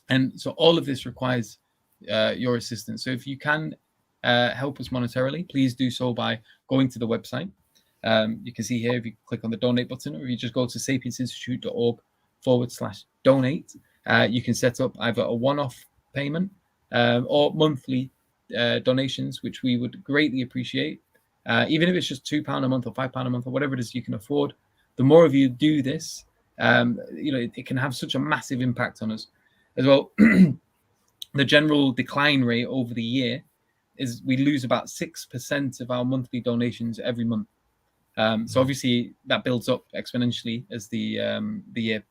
And so all of this requires your assistance. So if you can help us monetarily, please do so by going to the website. You can see here, if you click on the donate button, or if you just go to sapienseinstitute.org/donate, you can set up either a one-off payment or monthly donations, which we would greatly appreciate. Even if it's just £2 a month or £5 a month or whatever it is you can afford. The more of you do this, it can have such a massive impact on us as well. The general decline rate over the year is we lose about 6% of our monthly donations every month. So obviously that builds up exponentially as the year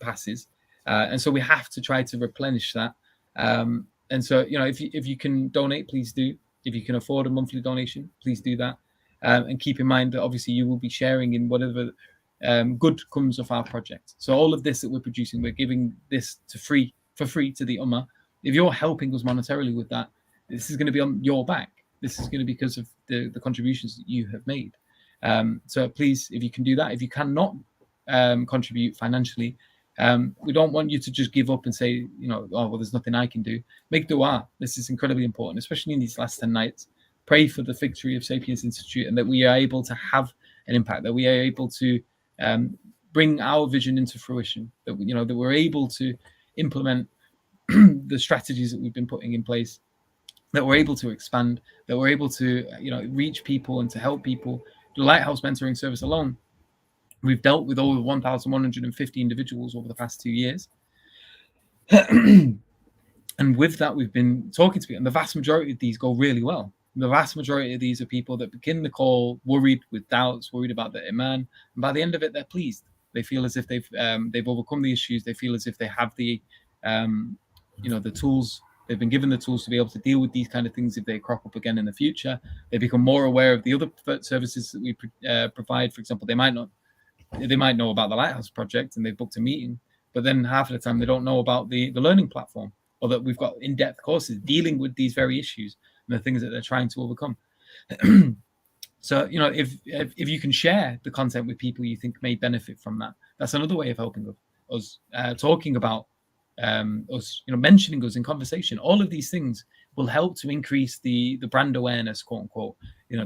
passes, and so we have to try to replenish that. And so if you can donate, please do. If you can afford a monthly donation, please do that. And keep in mind that obviously you will be sharing in whatever good comes of our project. So all of this that we're producing, we're giving this for free to the Ummah. If you're helping us monetarily with that, this is going to be on your back. This is going to be because of the contributions that you have made. So please, if you can do that, if you cannot contribute financially, we don't want you to just give up and say, oh, well, there's nothing I can do. Make dua. This is incredibly important, especially in these last 10 nights. Pray for the victory of Sapience Institute and that we are able to have an impact, that we are able to bring our vision into fruition, that that we're able to implement the strategies that we've been putting in place, that we're able to expand, that we're able to reach people and to help people. The Lighthouse mentoring service alone, we've dealt with over 1,150 individuals over the past 2 years. And with that, we've been talking to people, and the vast majority of these go really well. The vast majority of these are people that begin the call worried, with doubts, worried about their iman, and by the end of it, they're pleased. They feel as if they've overcome the issues. They feel as if they have the the tools. They've been given the tools to be able to deal with these kind of things if they crop up again in the future. They become more aware of the other services that we provide. For example, they might know about the Lighthouse project and they've booked a meeting, but then half of the time they don't know about the learning platform, or that we've got in-depth courses dealing with these very issues and the things that they're trying to overcome. So, if you can share the content with people you think may benefit from that, that's another way of helping us. Talking about us, mentioning us in conversation. All of these things will help to increase the brand awareness, quote unquote.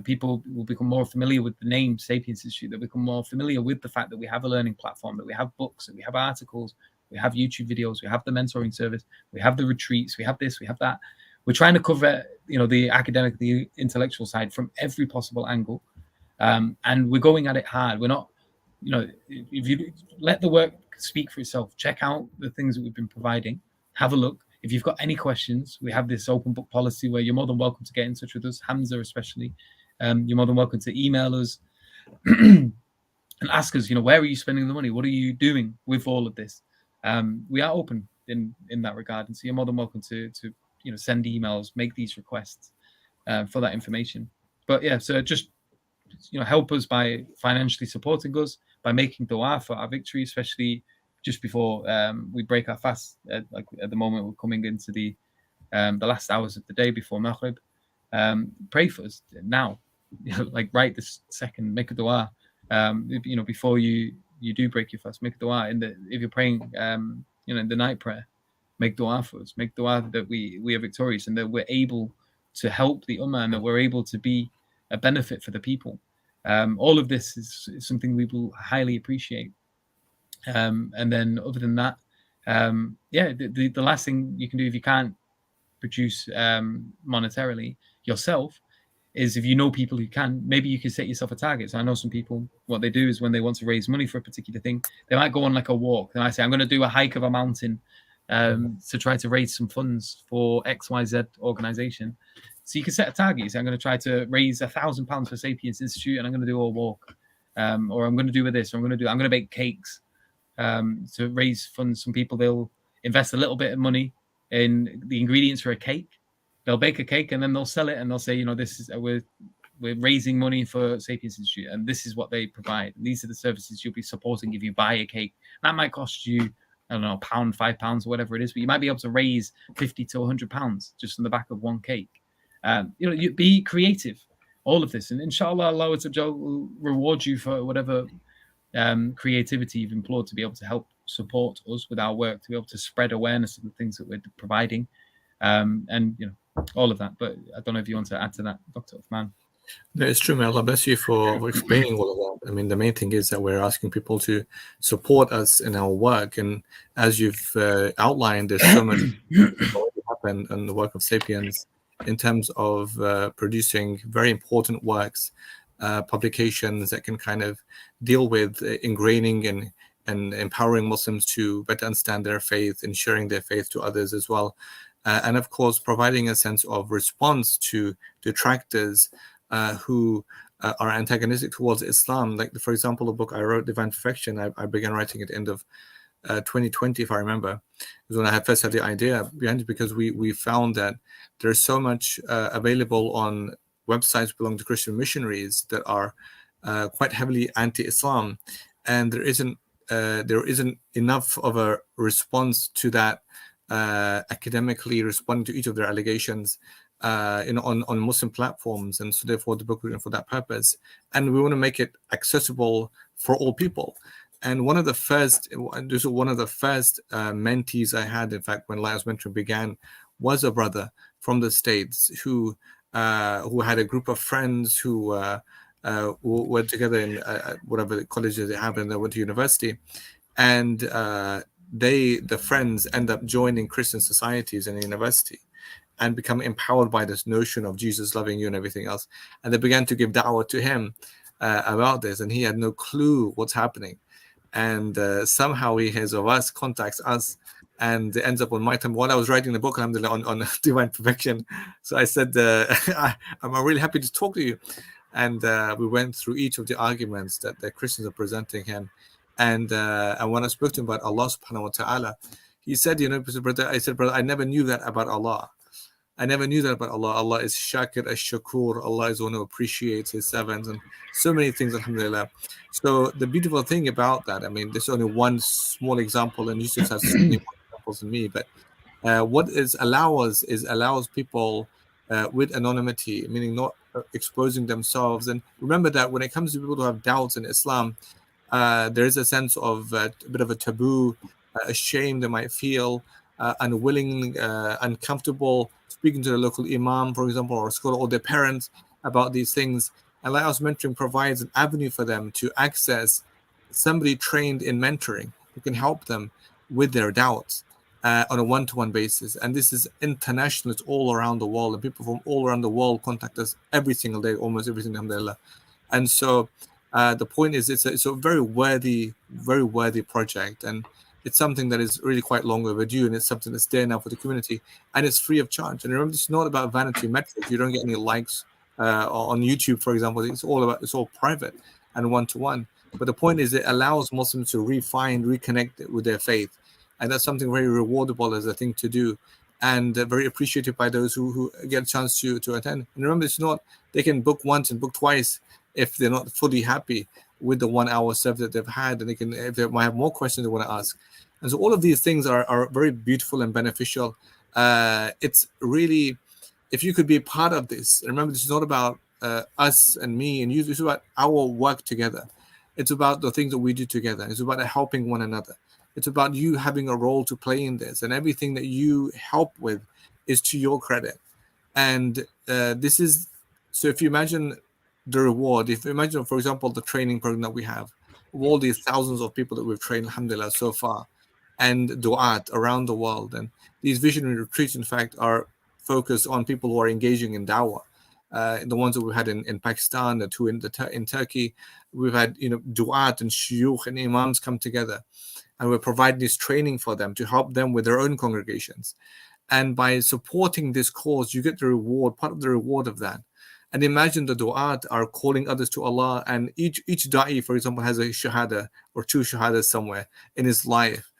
People will become more familiar with the name Sapience Institute. They'll become more familiar with the fact that we have a learning platform, that we have books, that we have articles, we have YouTube videos, we have the mentoring service, we have the retreats, we have this, we have that. We're trying to cover, the academic, the intellectual side from every possible angle, and we're going at it hard. We're not, if you let the work speak for itself, check out the things that we've been providing, have a look. If you've got any questions, we have this open book policy where you're more than welcome to get in touch with us, Hamza especially. You're more than welcome to email us and ask us, where are you spending the money? What are you doing with all of this? We are open in that regard, and so you're more than welcome to send emails, make these requests for that information. But yeah, so just help us by financially supporting us, by making dua for our victory, especially just before we break our fast. Like at the moment, we're coming into the last hours of the day before Maghrib. Pray for us now, like right this second. Make a dua, before you do break your fast. Make a dua if you're praying, in the night prayer. Make dua for us. Make dua that we are victorious and that we're able to help the ummah and that we're able to be a benefit for the people. All of this is something we will highly appreciate. And then other than that, the last thing you can do if you can't produce monetarily yourself is if you know people who can, maybe you can set yourself a target. So I know some people, what they do is when they want to raise money for a particular thing, they might go on like a walk. They might say, I'm going to do a hike of a mountain to try to raise some funds for XYZ organization. So you can set a target. You say, I'm going to try to raise £1,000 for Sapience Institute and I'm going to do a walk. Or I'm going to do this, or I'm going to bake cakes to raise funds. Some people, they'll invest a little bit of money in the ingredients for a cake. They'll bake a cake and then they'll sell it and they'll say, this is we're raising money for Sapience Institute and this is what they provide. And these are the services you'll be supporting if you buy a cake. That might cost you, I don't know, £1, £5, or whatever it is, but you might be able to raise £50 to £100 just on the back of one cake. You be creative. All of this, and inshallah, Allah will reward you for whatever creativity you've employed to be able to help support us with our work, to be able to spread awareness of the things that we're providing, and all of that. But I don't know if you want to add to that, Dr. Uthman. No, it's true, man. Allah bless you for explaining all of that. I mean, the main thing is that we're asking people to support us in our work, and as you've outlined, there's so much already happened in the work of Sapience in terms of producing very important works, publications that can kind of deal with ingraining and and empowering Muslims to better understand their faith and sharing their faith to others as well. And of course, providing a sense of response to detractors who are antagonistic towards Islam. Like, for example, the book I wrote, Divine Perfection, I began writing at the end of 2020, if I remember, is when I first had the idea behind it, because we found that there's so much available on websites belonging to Christian missionaries that are quite heavily anti-Islam, and there isn't enough of a response to that, academically responding to each of their allegations on Muslim platforms. And so therefore the book was written for that purpose, and we want to make it accessible for all people. And one of the first mentees I had, in fact, when Lighthouse Mentoring began, was a brother from the States who had a group of friends who were together in whatever colleges they have, and they went to university, and the friends end up joining Christian societies in the university and become empowered by this notion of Jesus loving you and everything else. And they began to give da'wah to him about this, and he had no clue what's happening. And somehow he has of us contacts us, and it ends up on my time while I was writing the book, alhamdulillah, on Divine Perfection. So I said, I'm really happy to talk to you. And we went through each of the arguments that the Christians are presenting him. And when I spoke to him about Allah subhanahu wa ta'ala, he said, brother, I never knew that about Allah. I never knew that about Allah. Allah is Shakir al-Shakur. Allah is one who appreciates his servants, and so many things, alhamdulillah. So the beautiful thing about that, I mean, there's only one small example, and Yusuf has so many more examples than me, but what is allows people with anonymity, meaning not exposing themselves. And remember that when it comes to people who have doubts in Islam, there is a sense of a bit of a taboo, a shame they might feel, unwilling, uncomfortable speaking to the local imam, for example, or scholar, or their parents about these things. And Lighthouse Mentoring provides an avenue for them to access somebody trained in mentoring who can help them with their doubts on a one-to-one basis. And this is international. It's all around the world, and people from all around the world contact us every single day, almost every single day, alhamdulillah. And so the point is, it's a very worthy project, and it's something that is really quite long overdue, and it's something that's there now for the community, and it's free of charge. And remember, it's not about vanity metrics. You don't get any likes on YouTube, for example. It's all private and one-to-one. But the point is, it allows Muslims to reconnect with their faith, and that's something very rewardable as a thing to do, and very appreciated by those who get a chance to attend. And remember, it's not, they can book once and book twice if they're not fully happy with the 1 hour serve that they've had, and if they might have more questions they want to ask. And so all of these things are very beautiful and beneficial. It's really, if you could be part of this, remember, this is not about us and me and you, it's about our work together. It's about the things that we do together. It's about helping one another. It's about you having a role to play in this, and everything that you help with is to your credit. And this is, so if you imagine the reward, if you imagine, for example, the training program that we have, all these thousands of people that we've trained, alhamdulillah, so far, and du'at around the world. And these visionary retreats, in fact, are focused on people who are engaging in dawah. The ones that we've had in Pakistan, the two in Turkey, we've had du'at and shuyukh and imams come together, and we're providing this training for them to help them with their own congregations. And by supporting this cause, you get the reward, part of the reward of that. And imagine the du'at are calling others to Allah, and each da'i, for example, has a shahada or two shahadas somewhere in his life.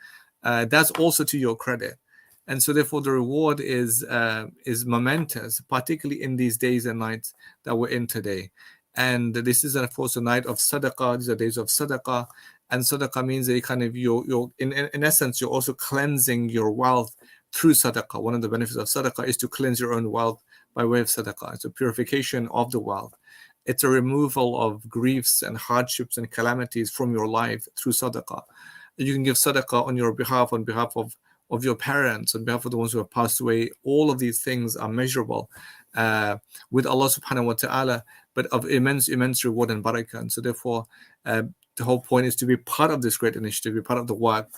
That's also to your credit. And so therefore the reward is momentous, particularly in these days and nights that we're in today. And this is, of course, a night of sadaqah. These are days of sadaqah. And sadaqah means that kind of you're in essence, you're also cleansing your wealth through sadaqah. One of the benefits of sadaqah is to cleanse your own wealth by way of sadaqah. It's a purification of the wealth. It's a removal of griefs and hardships and calamities from your life through sadaqah. You can give sadaqah on behalf of your parents, on behalf of the ones who have passed away. All of these things are measurable with Allah subhanahu wa ta'ala, but of immense reward and barakah. And so therefore, the whole point is to be part of this great initiative, be part of the work.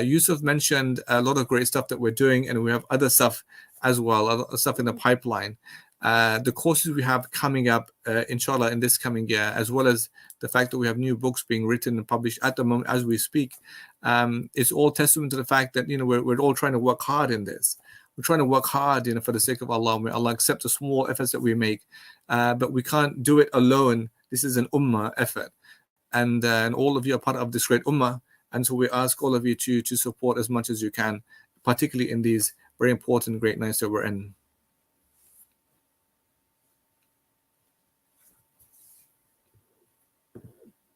Yusuf mentioned a lot of great stuff that we're doing, and we have other stuff as well, other stuff in the pipeline. The courses we have coming up, inshallah, in this coming year, as well as the fact that we have new books being written and published at the moment as we speak, it's all testament to the fact that, you know, we're all trying to work hard in this. We're trying to work hard, you know, for the sake of Allah. May Allah accept the small efforts that we make, but we can't do it alone. This is an ummah effort, and all of you are part of this great ummah. And so we ask all of you to support as much as you can, particularly in these very important great nights that we're in.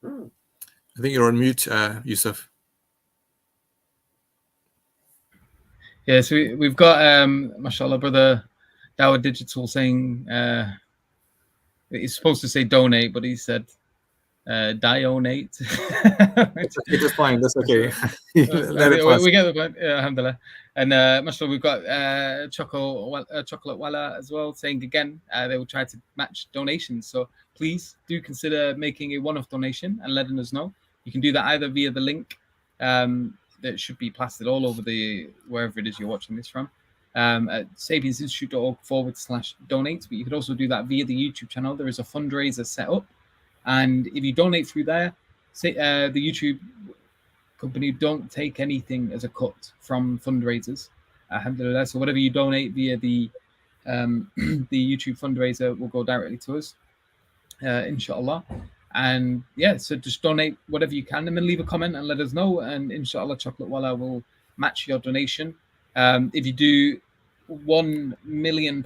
I think you're on mute, Yusuf. Yeah, so we've got, mashallah, brother Dawa Digital saying he's supposed to say donate, but he said dionate. It is fine. That's okay. We get the point. Alhamdulillah. And mashallah, we've got Chocolate Wala as well saying again they will try to match donations. So please do consider making a one-off donation and letting us know. You can do that either via the link that should be plastered all over wherever it is you're watching this from, at sapiensinstitute.org/donate. But you could also do that via the YouTube channel. There is a fundraiser set up, and if you donate through there, the YouTube company don't take anything as a cut from fundraisers. Alhamdulillah. So whatever you donate via the YouTube fundraiser will go directly to us, inshallah. And yeah, so just donate whatever you can, and then leave a comment and let us know, and inshallah Chocolate Wala will match your donation. If you do £1 million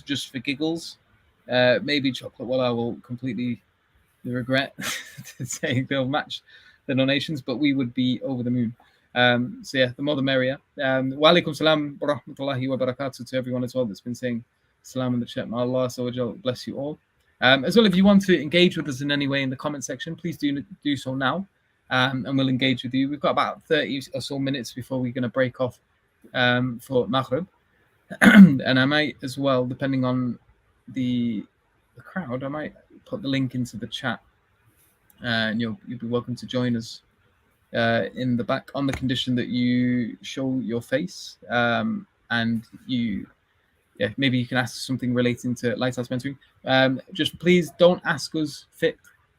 just for giggles, maybe Chocolate Wala will completely regret saying they'll match the donations, but we would be over the moon. So yeah, the more the merrier. Wa alaikum salam wa rahmatullahi wa barakatuh to everyone as well that's been saying salam in the chat. May Allah bless you all. As well, if you want to engage with us in any way in the comment section, please do so now, and we'll engage with you. We've got about 30 or so minutes before we're going to break off for Maghrib. And I might as well, depending on the crowd, I might put the link into the chat, and you'll be welcome to join us in the back, on the condition that you show your face, and maybe you can ask something relating to Lighthouse mentoring. Just please don't ask us fit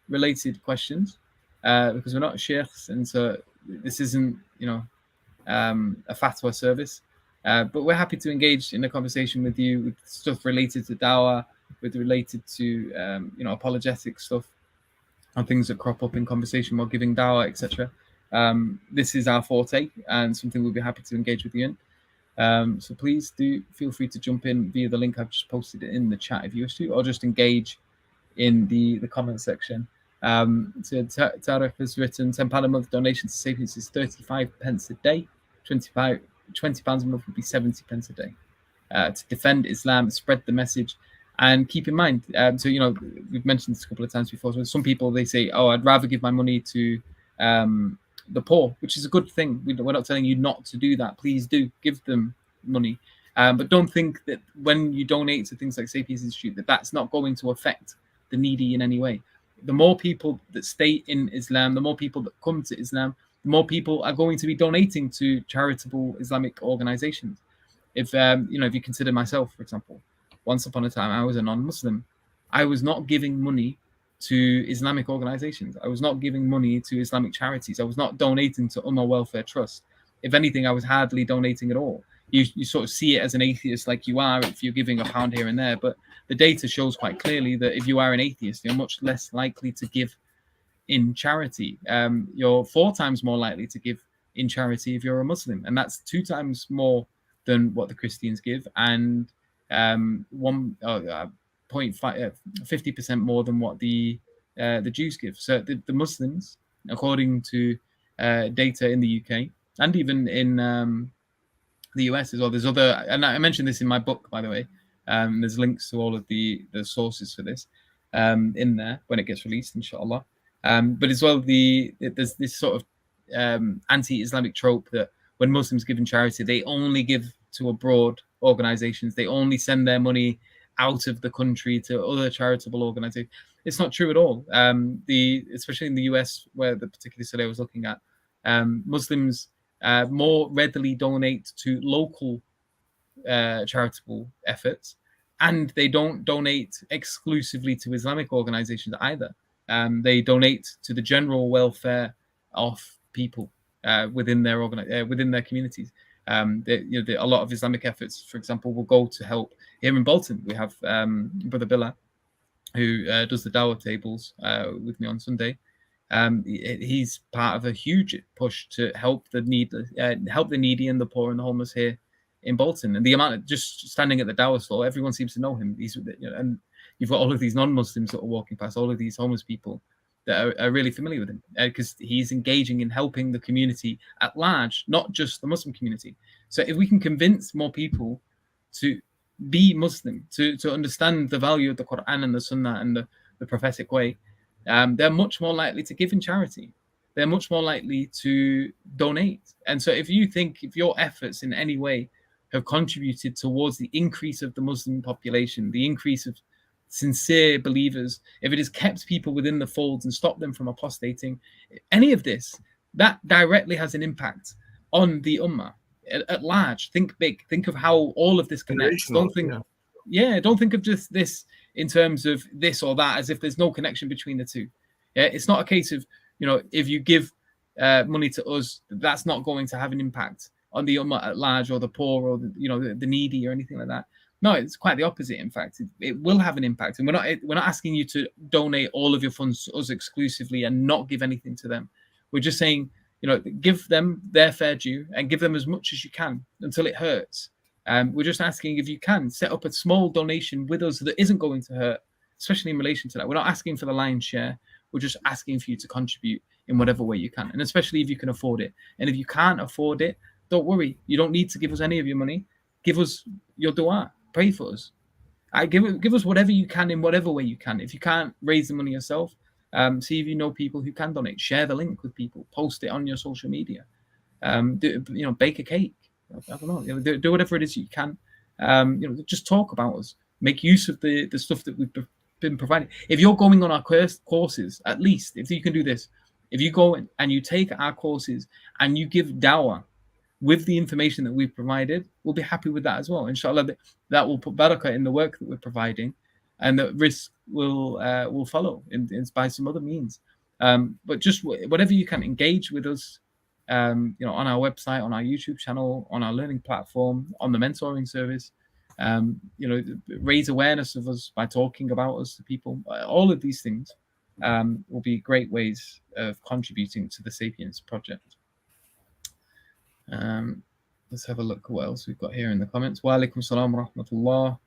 related questions, because we're not sheikhs, and so this isn't, a fatwa service. But we're happy to engage in a conversation with you with stuff related to dawa, related to apologetic stuff, and things that crop up in conversation while giving dawa, etc. This is our forte, and something we'll be happy to engage with you in. So please do feel free to jump in via the link I've just posted in the chat if you wish to, or just engage in the comment section. So Tarek has written £10 a month donation to Sapience is 35 pence a day. £20 a month would be 70 pence a day. To defend Islam, spread the message, and keep in mind. So we've mentioned this a couple of times before. So some people, they say, "Oh, I'd rather give my money to the poor," which is a good thing. We're not telling you not to do that. Please do give them money, but don't think that when you donate to things like Sapience Institute that's not going to affect the needy in any way. The more people that stay in Islam, the more people that come to Islam, the more people are going to be donating to charitable Islamic organizations. If if you consider myself, for example, once upon a time I was a non-Muslim. I was not giving money to Islamic organizations. I was not giving money to Islamic charities. I was not donating to Ummah Welfare Trust. If anything, I was hardly donating at all. You sort of see it as an atheist like you are if you're giving £1 here and there, but the data shows quite clearly that if you are an atheist, you're much less likely to give in charity. You're 4 times more likely to give in charity if you're a Muslim, and that's 2 times more than what the Christians give, and 50% more than what the Jews give. So the Muslims, according to data in the UK and even in the US as well, there's other, and I mentioned this in my book, by the way. There's links to all of the sources for this in there when it gets released, inshallah. But as well, there's this sort of anti-Islamic trope that when Muslims give in charity, they only give to abroad organizations. They only send their money out of the country to other charitable organizations. It's not true at all. Especially in the US, where the particular study I was looking at, Muslims more readily donate to local charitable efforts, and they don't donate exclusively to Islamic organizations either. They donate to the general welfare of people within their within their communities. A lot of Islamic efforts, for example, will go to help. Here in Bolton, we have Brother Billah, who does the dawa tables with me on Sunday. He's part of a huge push to help the needy and the poor and the homeless here in Bolton. And the amount of just standing at the dawa stall, everyone seems to know him. And you've got all of these non-Muslims that are walking past, all of these homeless people that are really familiar with him because he's engaging in helping the community at large, not just the Muslim community. So if we can convince more people to be Muslim, to understand the value of the Quran and the Sunnah and the prophetic way, they're much more likely to give in charity. They're much more likely to donate. And so if your efforts in any way have contributed towards the increase of the Muslim population, the increase of sincere believers, if it has kept people within the folds and stopped them from apostating, any of this, that directly has an impact on the ummah at large. Think big. Think of how all of this connects. Don't think of just this in terms of this or that as if there's no connection between the two. Yeah, it's not a case of, if you give money to us, that's not going to have an impact on the ummah at large or the poor or the needy or anything like that. No, it's quite the opposite. In fact, it will have an impact, and we're not asking you to donate all of your funds to us exclusively and not give anything to them. We're just saying, give them their fair due and give them as much as you can until it hurts. We're just asking if you can set up a small donation with us that isn't going to hurt, especially in relation to that. We're not asking for the lion's share. We're just asking for you to contribute in whatever way you can, and especially if you can afford it. And if you can't afford it, don't worry. You don't need to give us any of your money. Give us your dua. Pray for us. Give us whatever you can in whatever way you can. If you can't raise the money yourself, see if you know people who can donate. Share the link with people. Post it on your social media. Bake a cake. I don't know. Do whatever it is you can. Just talk about us. Make use of the stuff that we've been providing. If you're going on our courses, at least if you can do this, if you go and you take our courses and you give dawah with the information that we've provided, we'll be happy with that as well. Inshallah, that will put barakah in the work that we're providing, and the risk will follow by some other means. But just whatever you can, engage with us, on our website, on our YouTube channel, on our learning platform, on the mentoring service. Raise awareness of us by talking about us to people. All of these things will be great ways of contributing to the Sapience project. Let's have a look what else we've got here in the comments. Wa alaikum salam wa rahmatullah.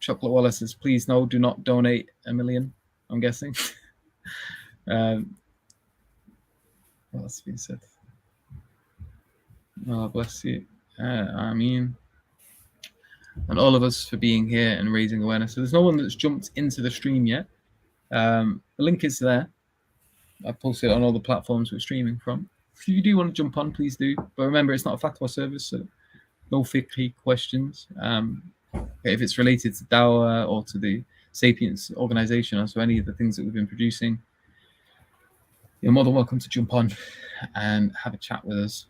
Chocolate Wallace says, please no, do not donate $1 million, I'm guessing. What else being said? Oh, bless you. I mean, and all of us for being here and raising awareness. So there's no one that's jumped into the stream yet. The link is there. I posted it on all the platforms we're streaming from. If you do want to jump on, please do. But remember, it's not a fatwa service, so no fiqh questions. If it's related to dawa or to the Sapience organization or to any of the things that we've been producing, you're more than welcome to jump on and have a chat with us.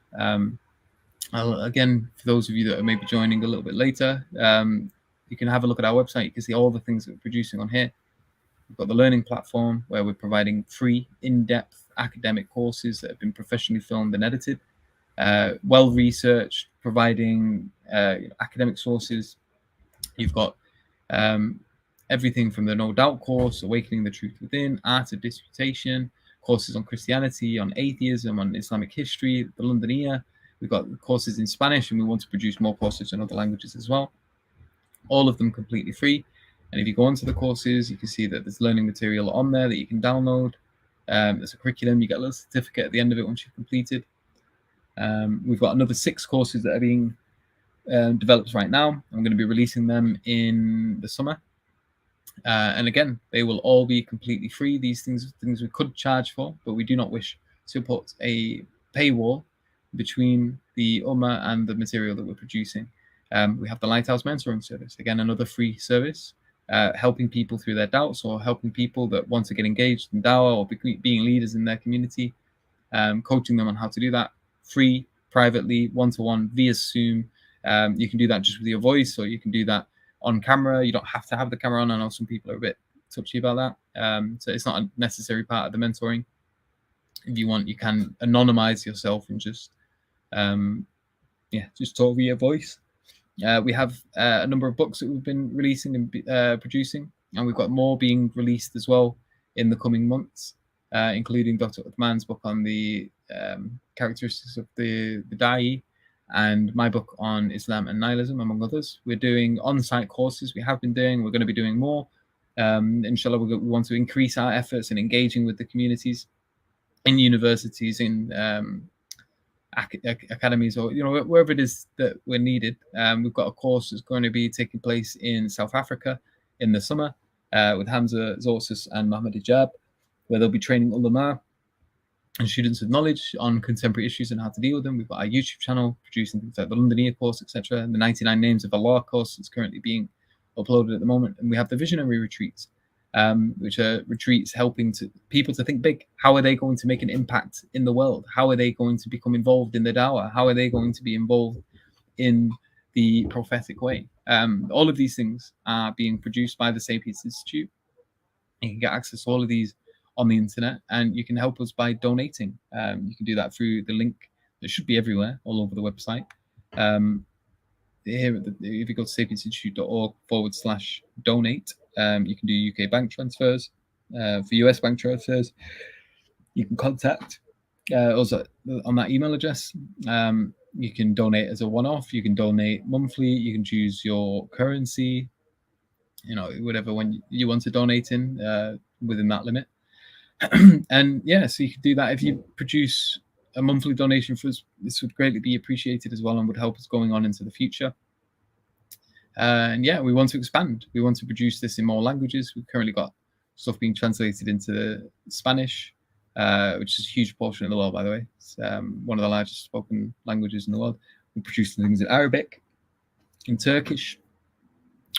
Again, for those of you that are maybe joining a little bit later, you can have a look at our website. You can see all the things that we're producing on here. We've got the learning platform where we're providing free, in-depth academic courses that have been professionally filmed and edited, well-researched, providing academic sources. You've got everything from the No Doubt course, Awakening the Truth Within, Art of Disputation, courses on Christianity, on atheism, on Islamic history, the Londoniya. We've got courses in Spanish, and we want to produce more courses in other languages as well. All of them completely free. And if you go onto the courses, you can see that there's learning material on there that you can download. There's a curriculum. You get a little certificate at the end of it once you've completed. We've got another 6 courses that are being developed right now. I'm going to be releasing them in the summer. And again, they will all be completely free. These things we could charge for, but we do not wish to put a paywall between the ummah and the material that we're producing. We have the Lighthouse mentoring service, again, another free service, helping people through their doubts or helping people that want to get engaged in dawah or being leaders in their community, coaching them on how to do that free, privately, one-to-one, via Zoom. You can do that just with your voice, or you can do that on camera. You don't have to have the camera on. I know some people are a bit touchy about that. So it's not a necessary part of the mentoring. If you want, you can anonymize yourself and just just talk via voice. We have a number of books that we've been releasing and producing, and we've got more being released as well in the coming months, including Dr. Uthman's book on the characteristics of the da'i, and my book on Islam and nihilism, among others. We're doing on-site courses. We have been doing. We're going to be doing more. Inshallah, we want to increase our efforts in engaging with the communities in universities, in academies, or wherever it is that we're needed. We've got a course that's going to be taking place in South Africa in the summer with Hamza Zorsis and Mohammed Hijab, where they'll be training ulama and students of knowledge on contemporary issues and how to deal with them. We've got our YouTube channel producing things like the Londoneer course, etc., and the 99 Names of Allah course that's currently being uploaded at the moment. And we have the visionary retreats, which are retreats helping people to think big. How are they going to make an impact in the world? How are they going to become involved in the dawa? How are they going to be involved in the prophetic way? All of these things are being produced by the Sapience Institute. You can get access to all of these on the internet, and you can help us by donating. You can do that through the link that should be everywhere, all over the website. Here, if you go to sapiencinstitute.org/donate, you can do UK bank transfers. For US bank transfers, you can contact us on that email address. You can donate as a one-off. You can donate monthly. You can choose your currency, whatever when you want to donate in within that limit. And so you can do that. If you produce a monthly donation for us, this would greatly be appreciated as well, and would help us going on into the future. And we want to expand. We want to produce this in more languages. We've currently got stuff being translated into Spanish, which is a huge portion of the world, by the way. It's one of the largest spoken languages in the world. We're producing things in Arabic, in Turkish.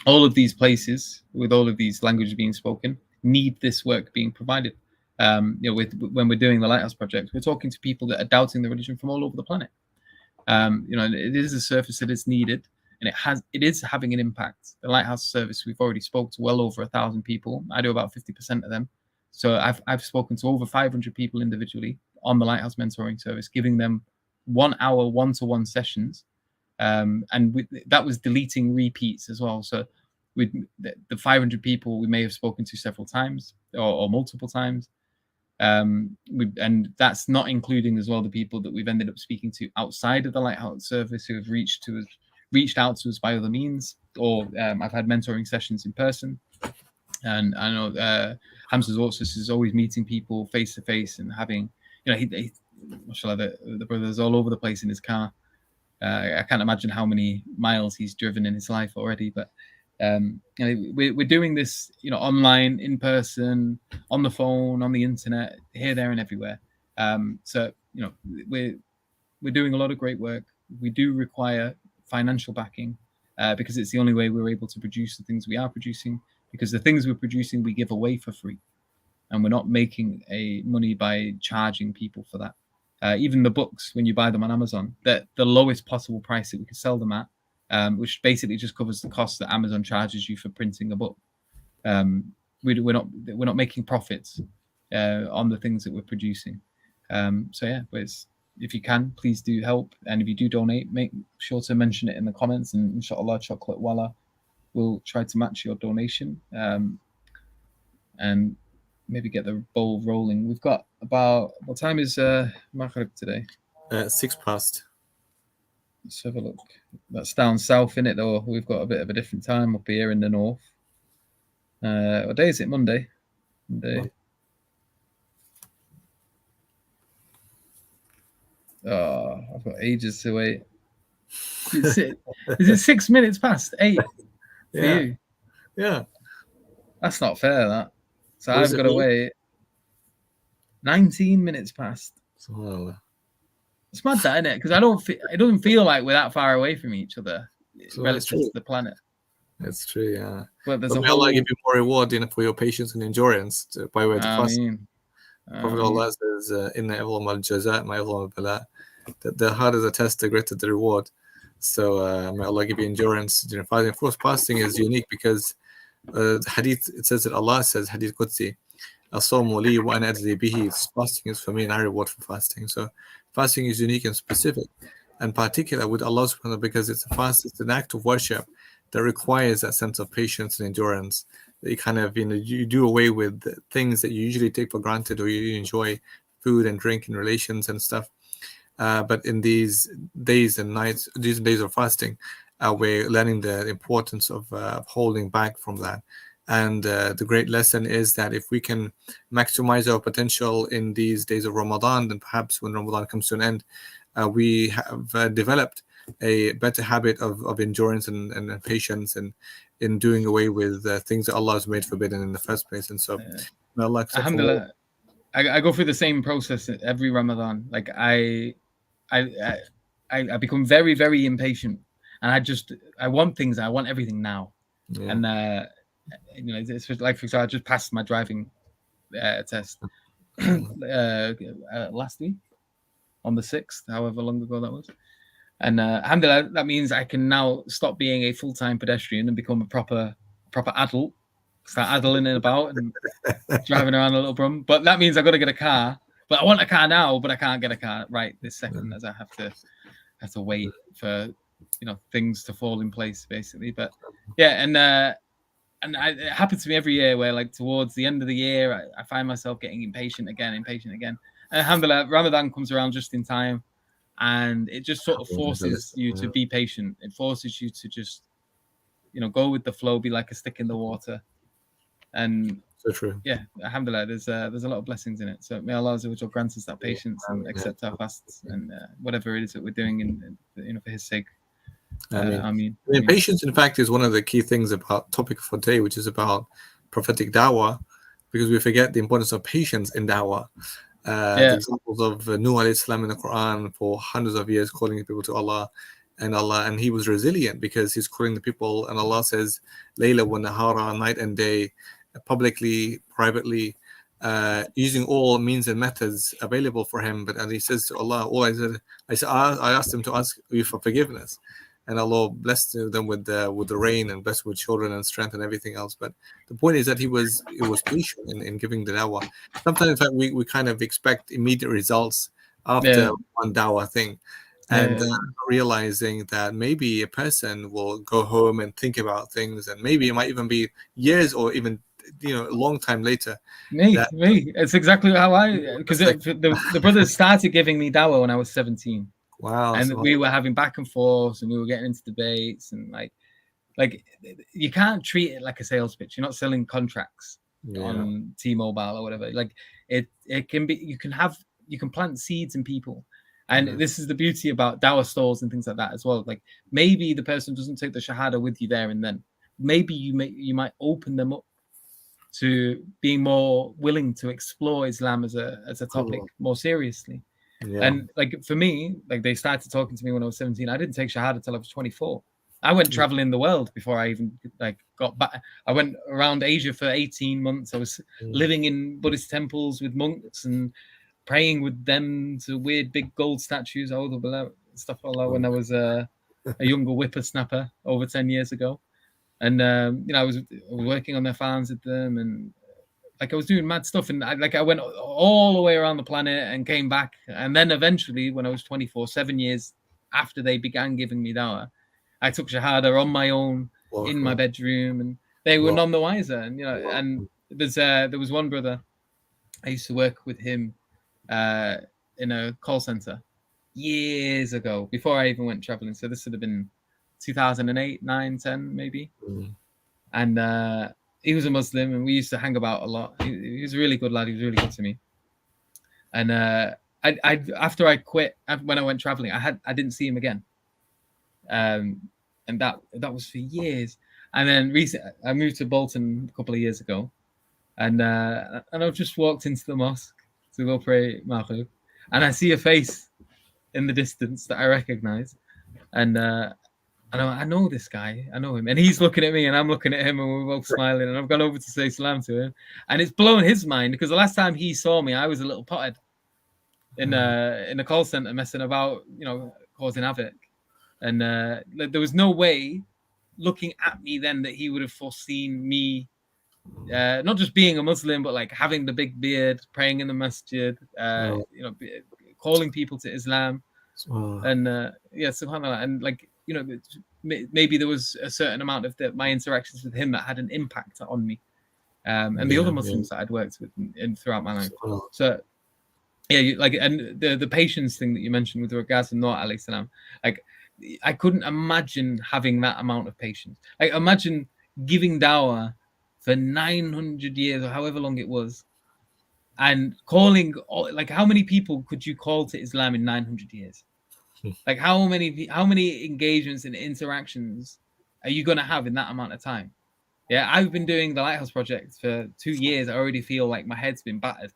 All of these places, with all of these languages being spoken, need this work being provided. When we're doing the Lighthouse project, we're talking to people that are doubting the religion from all over the planet. It is a service that is needed, and it is having an impact. The Lighthouse service, we've already spoke to well over 1,000 people. I do about 50% of them. So I've spoken to over 500 people individually on the Lighthouse mentoring service, giving them 1 hour one-to-one sessions. And that was deleting repeats as well. So the 500 people we may have spoken to several times or multiple times. And that's not including as well the people that we've ended up speaking to outside of the Lighthouse service who have reached out to us by other means, or I've had mentoring sessions in person. And I know Hamza Zorsis is always meeting people face to face and having, mashallah, the brother's all over the place in his car. I can't imagine how many miles he's driven in his life already, but we're doing this, online, in person, on the phone, on the internet, here, there, and everywhere. So we're doing a lot of great work. We do require financial backing because it's the only way we're able to produce the things we are producing. Because the things we're producing, we give away for free, and we're not making money by charging people for that. Even the books, when you buy them on Amazon, the lowest possible price that we can sell them at, which basically just covers the cost that Amazon charges you for printing a book. We're not making profits on the things that we're producing. If you can, please do help, and if you do donate, make sure to mention it in the comments, and inshallah, Chocolate Walla will try to match your donation, and maybe get the ball rolling. We've got about, what time is Maghrib today? 6 past. Let's have a look. That's down south, in it, though. We've got a bit of a different time up here in the north. What day is it? Monday. Oh, I've got ages to wait. Is it 6 minutes past 8 for you? Yeah. That's not fair, that. So I've got to wait 19 minutes past. It's mad, that, isn't it? Because it doesn't feel like we're that far away from each other relative to the planet. That's true, yeah. But there's Allah give you more reward for your patience and endurance by way of the fasting. Prophet Allah says, "Inna awwal al-jazaa ma awwal al-bala." The harder the test, the greater the reward. So may Allah give you endurance during fasting. Of course, fasting is unique because Hadith, it says that Allah says, Hadith Qudsi, الصوم لي وأنا أجزي به. Fasting is for me and I reward for fasting. So fasting is unique and specific, and particular with Allah subhanahu wa ta'ala, because it's a fast, it's an act of worship that requires that sense of patience and endurance. That you kind of, you do away with things that you usually take for granted or you enjoy, food and drink and relations and stuff. But in these days and nights, these days of fasting, we're learning the importance of holding back from that. And the great lesson is that if we can maximize our potential in these days of Ramadan, then perhaps when Ramadan comes to an end, we have developed a better habit of endurance and patience, and in doing away with things that Allah has made forbidden in the first place. And so, may Allah accept. Alhamdulillah, I go through the same process every Ramadan. Like I become very, very impatient, and I want things. I want everything now. Yeah. And it's like, for example, I just passed my driving test last week on the 6th, however long ago that was. And alhamdulillah, that means I can now stop being a full-time pedestrian and become a proper adult. Start adling about and driving around a little brum. But that means I've got to get a car. But I want a car now, but I can't get a car right this second, as I have to wait for things to fall in place, basically. But yeah, and it happens to me every year where, like, towards the end of the year, I find myself getting impatient again. And alhamdulillah, Ramadan comes around just in time, and it just sort of forces you to be patient. It forces you to just, go with the flow, be like a stick in the water. And so true. Yeah, alhamdulillah, there's a lot of blessings in it. So may Allah grant us that patience and accept our fasts and whatever it is that we're doing, for His sake. I mean, patience, in fact, is one of the key things about topic for today, which is about prophetic dawa, because we forget the importance of patience in dawa. The examples of Nuh alayhi salam in the Quran for hundreds of years calling people to Allah, and he was resilient because he's calling the people, and Allah says, Layla wa nahara, night and day, publicly, privately, using all means and methods available for him. But as he says to Allah, I asked him to ask you for forgiveness, and Allah blessed them with the rain and blessed with children and strength and everything else. But the point is that he was patient in giving the dawah. Sometimes, in fact, we kind of expect immediate results after one dawah thing, and realizing that maybe a person will go home and think about things, and maybe it might even be years or even a long time later. Me. It's exactly how because the brothers started giving me dawah when I was 17. Wow. And we were having back and forth, and we were getting into debates, and like you can't treat it like a sales pitch. You're not selling contracts on T-Mobile or whatever. Like it can be. You can plant seeds in people, and this is the beauty about dawah stalls and things like that as well. Like maybe the person doesn't take the shahada with you there and then. Maybe you might open them up to being more willing to explore Islam as a topic more seriously. Yeah. And like for me, like they started talking to me when I was 17. I didn't take shahada till I was 24. I went traveling the world before I even got back. I went around Asia for 18 months. I was living in Buddhist temples with monks and praying with them to weird big gold statues, stuff like that, when I was a younger whippersnapper over 10 years ago. And I was working on their farms with them, and I was doing mad stuff, and I went all the way around the planet and came back. And then eventually, when I was 24, 7 years after they began giving me dawah, I took shahada on my own in my bedroom, and they were none the wiser. And and there was one brother, I used to work with him in a call center years ago, before I even went traveling. So this would have been 2008, 9, 10 maybe. And he was a Muslim, and we used to hang about a lot. He was a really good lad. He was really good to me. And after I quit, when I went traveling, I didn't see him again. And that was for years. And then recently, I moved to Bolton a couple of years ago, and I've just walked into the mosque to go pray Maghrib, and I see a face in the distance that I recognize, and I know this guy. I know him. And he's looking at me, and I'm looking at him, and we're both smiling. And I've gone over to say salam to him. And it's blown his mind, because the last time he saw me, I was a little potted in a call center, messing about, causing havoc. And there was no way looking at me then that he would have foreseen me not just being a Muslim, but like having the big beard, praying in the masjid, you know, calling people to Islam, and yeah, subhanallah, and like, you know, maybe there was a certain amount of my interactions with him that had an impact on me, and the other Muslims that I'd worked with in throughout my life. So yeah, like, and the patience thing that you mentioned with regards to Noor alayhi salam, like, I couldn't imagine having that amount of patience. Like, imagine giving dawah for 900 years or however long it was, and calling, like, how many people could you call to Islam in 900 years? Like, how many engagements and interactions are you going to have in that amount of time? Yeah, I've been doing the Lighthouse project for 2 years. I already feel like my head's been battered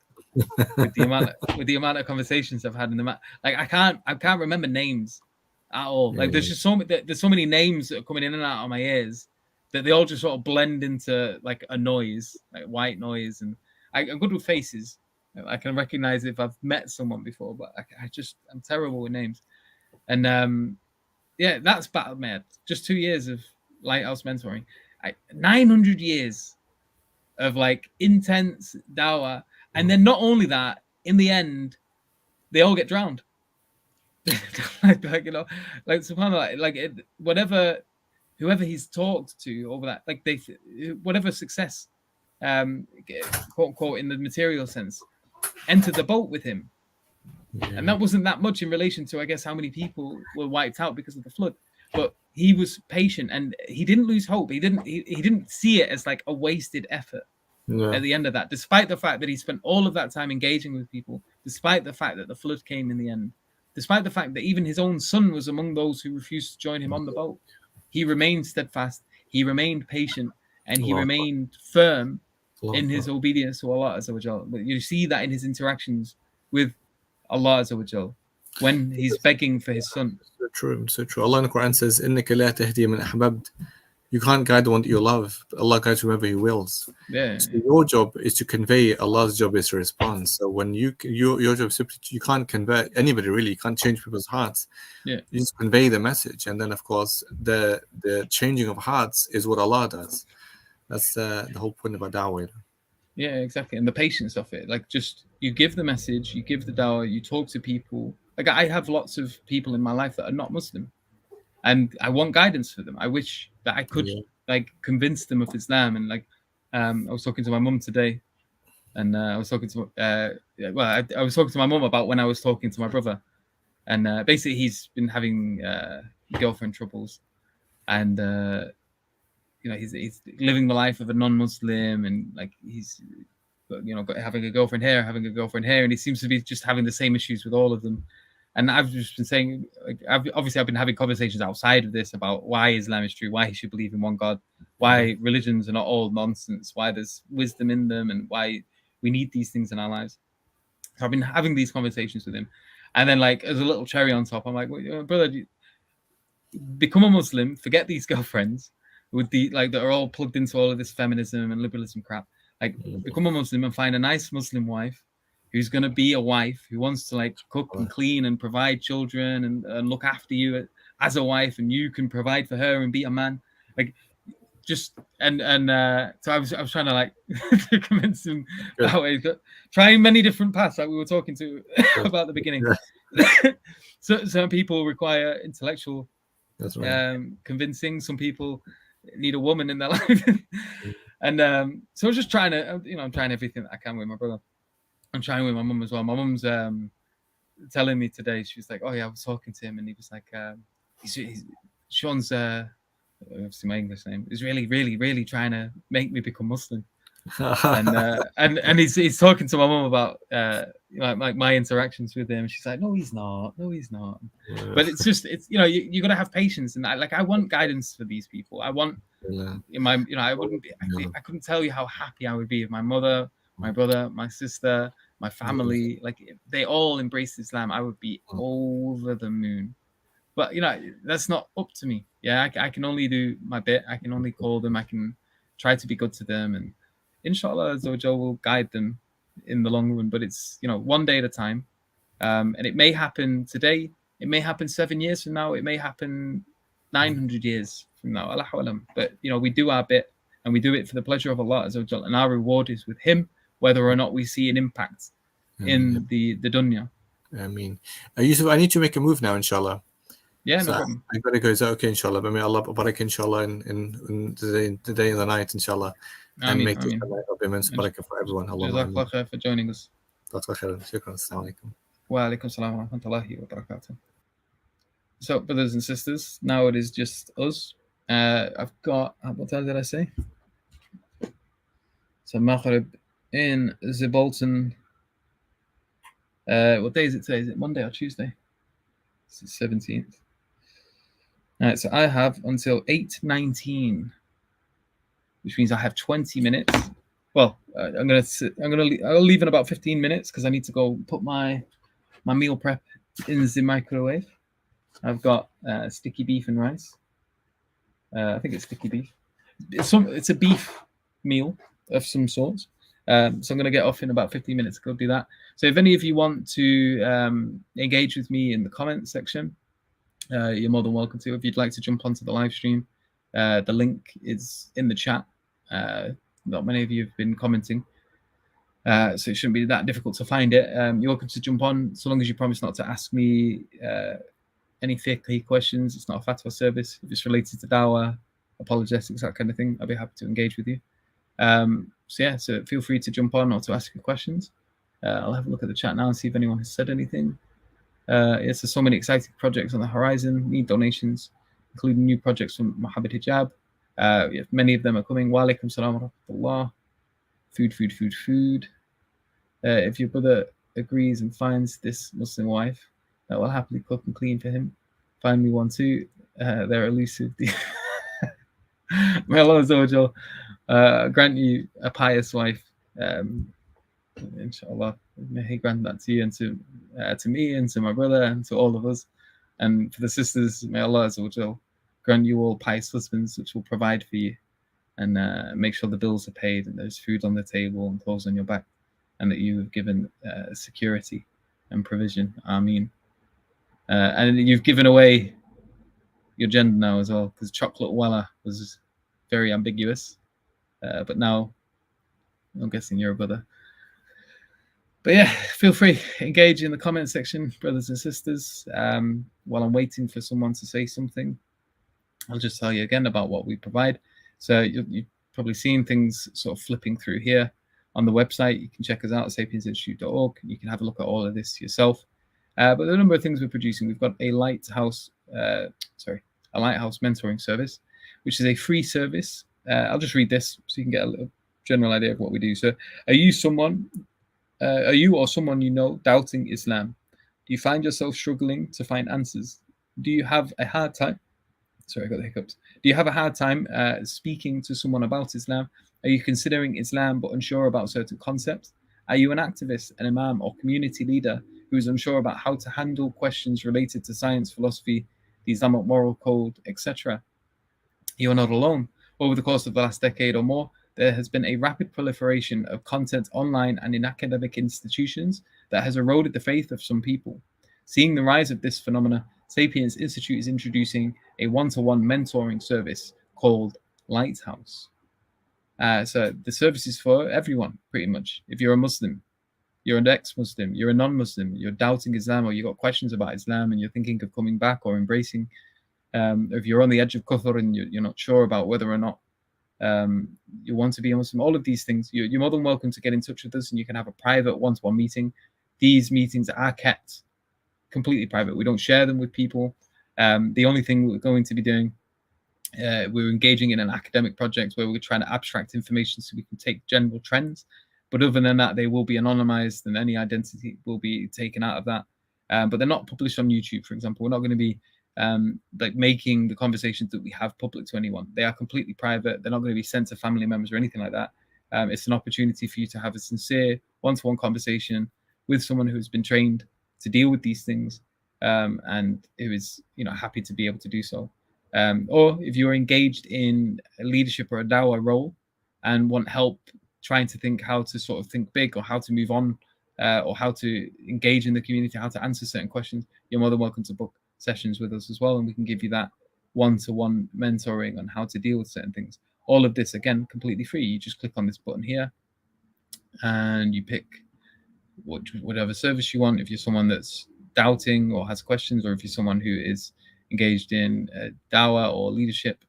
with the amount of conversations I've had in the like, I can't remember names at all. Like, there's just so many names that are coming in and out of my ears that they all just sort of blend into like a noise, like white noise. And I'm good with faces. I can recognize if I've met someone before, but I'm terrible with names. And yeah, that's battle mad. Just 2 years of Lighthouse mentoring, 900 years of like intense dawah. And then not only that, in the end, they all get drowned. like, you know, like, subhanAllah, like, whoever he's talked to over that, like, whatever success, quote unquote, in the material sense, entered the boat with him. And that wasn't that much in relation to, I guess, how many people were wiped out because of the flood. But he was patient and he didn't lose hope. He didn't see it as like a wasted effort at the end of that, despite the fact that he spent all of that time engaging with people, despite the fact that the flood came in the end, despite the fact that even his own son was among those who refused to join him on the boat. He remained steadfast, he remained patient, and he remained firm in his obedience to Allah Azza wa Jal. But you see that in his interactions with Allah Azza wa Jal when he's begging for his son. So true, so true. Allah in the Quran says, إِنَّكَ لَا تَهْدِي مَنْ أَحْبَبْتَ. You can't guide the one that you love, but Allah guides whoever He wills. Yeah. So your job is to convey. Allah's job is to respond. So when your job is simply, you can't convert anybody really. You can't change people's hearts. Yeah. You just convey the message, and then of course the changing of hearts is what Allah does. That's the whole point about dawah. Yeah, exactly. And the patience of it, like, just you give the message, you give the dawah, you talk to people. Like, I have lots of people in my life that are not Muslim, and I want guidance for them. I wish that I could like convince them of Islam. And like, I was talking to my mum today, and I was talking to I was talking to my mum about when I was talking to my brother, and basically he's been having girlfriend troubles, and you know, he's living the life of a non-Muslim, and like he's, you know, having a girlfriend here, and he seems to be just having the same issues with all of them. And I've just been saying, like, I've been having conversations outside of this about why Islam is true, why he should believe in one God, why religions are not all nonsense, why there's wisdom in them, and why we need these things in our lives. So I've been having these conversations with him, and then, like, as a little cherry on top, I'm like, well, brother, become a Muslim, forget these girlfriends with the, like, that are all plugged into all of this feminism and liberalism crap. Like, become a Muslim and find a nice Muslim wife who's going to be a wife, who wants to, like, cook and clean and provide children and look after you as a wife, and you can provide for her and be a man. Like, just, and so I was trying to, like, to convince him that way, trying many different paths, like we were talking to about at the beginning. So some people require intellectual convincing. Some people need a woman in their life. And so I was just trying to, you know, I'm trying everything that I can with my brother. I'm trying with my mum as well. My mum's telling me today, she was like, oh yeah, I was talking to him, and he was like, Sean's, obviously my English name, is really, really, really trying to make me become Muslim. and he's talking to my mum about like my interactions with him. She's like, no, he's not. But it's just, it's, you know, you got to have patience. And I want guidance for these people. I want, I couldn't tell you how happy I would be if my mother, my brother, my sister, my family, like, if they all embraced Islam, I would be over the moon. But, you know, that's not up to me. Yeah, I can only do my bit. I can only call them. I can try to be good to them, and inshallah, Azza will guide them in the long run. But it's, you know, one day at a time, and it may happen today. It may happen 7 years from now. It may happen 900 years from now. Allahu alam. But we do our bit, and we do it for the pleasure of Allah Azza wa Jal, and our reward is with Him, whether or not we see an impact in the dunya. I mean, Yusuf, I need to make a move now, inshallah. Yeah, So no problem. I gotta go. Is that okay, inshallah? But may Allah barak, inshallah, in the day and the night, inshallah, and make this a night of immense barakah for everyone. Jazakallah khair for joining us. Shukran. Assalamu alaikum. Wa alaikum salam wa rahmatullahi wa barakatuh. So, brothers and sisters, now it is just us. I've got, what time did I say? So, Maghrib in Zibolton. What day is it today? Is it Monday or Tuesday? It's the 17th. All right, so I have until 8:19, which means I have 20 minutes. Well, I'll leave in about 15 minutes because I need to go put my meal prep in the microwave. I've got sticky beef and rice. I think it's sticky beef. It's a beef meal of some sort. So I'm going to get off in about 15 minutes to go do that. So if any of you want to engage with me in the comments section, you're more than welcome to. If you'd like to jump onto the live stream, the link is in the chat. Not many of you have been commenting, so it shouldn't be that difficult to find it. You're welcome to jump on, so long as you promise not to ask me any fiqh questions. It's not a fatwa service. If it's related to dawa, apologetics, that kind of thing, I'll be happy to engage with you. So feel free to jump on or to ask your questions. I'll have a look at the chat now and see if anyone has said anything. There's so many exciting projects on the horizon. Need donations, including new projects from Mohammed Hijab. Many of them are coming. Wa alaikum salam wa rahmatullah. Food. If your brother agrees and finds this Muslim wife that will happily cook and clean for him, find me one too. They're elusive. May Allah Azza wa Jal grant you a pious wife. Inshallah, may He grant that to you and to me and to my brother and to all of us. And for the sisters, may Allah Azza wa Jal grant you all pious husbands which will provide for you and make sure the bills are paid and there's food on the table and clothes on your back, and that you have given security and provision. Ameen. And you've given away your gender now as well, because chocolate wala was very ambiguous, but now I'm guessing you're a brother. But yeah, feel free, engage in the comment section, brothers and sisters. While I'm waiting for someone to say something, I'll just tell you again about what we provide. So you've probably seen things sort of flipping through here on the website. You can check us out at sapiensinstitute.org. You can have a look at all of this yourself. But the number of things we're producing, we've got a Lighthouse mentoring service, which is a free service. I'll just read this so you can get a little general idea of what we do. So are you or someone you know doubting Islam? Do you find yourself struggling to find answers? Do you have a hard time? Sorry, I got the hiccups. Do you have a hard time speaking to someone about Islam? Are you considering Islam but unsure about certain concepts? Are you an activist, an imam, or community leader who is unsure about how to handle questions related to science, philosophy, the Islamic moral code, etc.? You are not alone. Over the course of the last decade or more, there has been a rapid proliferation of content online and in academic institutions that has eroded the faith of some people. Seeing the rise of this phenomena, Sapience Institute is introducing a one-to-one mentoring service called Lighthouse. So the service is for everyone, pretty much. If you're a Muslim, you're an ex-Muslim, you're a non-Muslim, you're doubting Islam, or you've got questions about Islam and you're thinking of coming back or embracing, if you're on the edge of kufr and you're not sure about whether or not you want to be a Muslim, all of these things, you're more than welcome to get in touch with us, and you can have a private one-to-one meeting. These meetings are kept completely private. We don't share them with people. The only thing we're going to be doing, we're engaging in an academic project where we're trying to abstract information so we can take general trends. But other than that, they will be anonymized and any identity will be taken out of that. But they're not published on YouTube, for example. We're not going to be like making the conversations that we have public to anyone. They are completely private. They're not going to be sent to family members or anything like that. It's an opportunity for you to have a sincere one-to-one conversation with someone who has been trained to deal with these things, and who is happy to be able to do so. Or if you're engaged in a leadership or a dawa role and want help trying to think how to sort of think big, or how to move on, or how to engage in the community, how to answer certain questions, you're more than welcome to book sessions with us as well, and we can give you that one-to-one mentoring on how to deal with certain things. All of this, again, completely free. You just click on this button here and you pick whatever service you want. If you're someone that's doubting or has questions, or if you're someone who is engaged in dawa or leadership,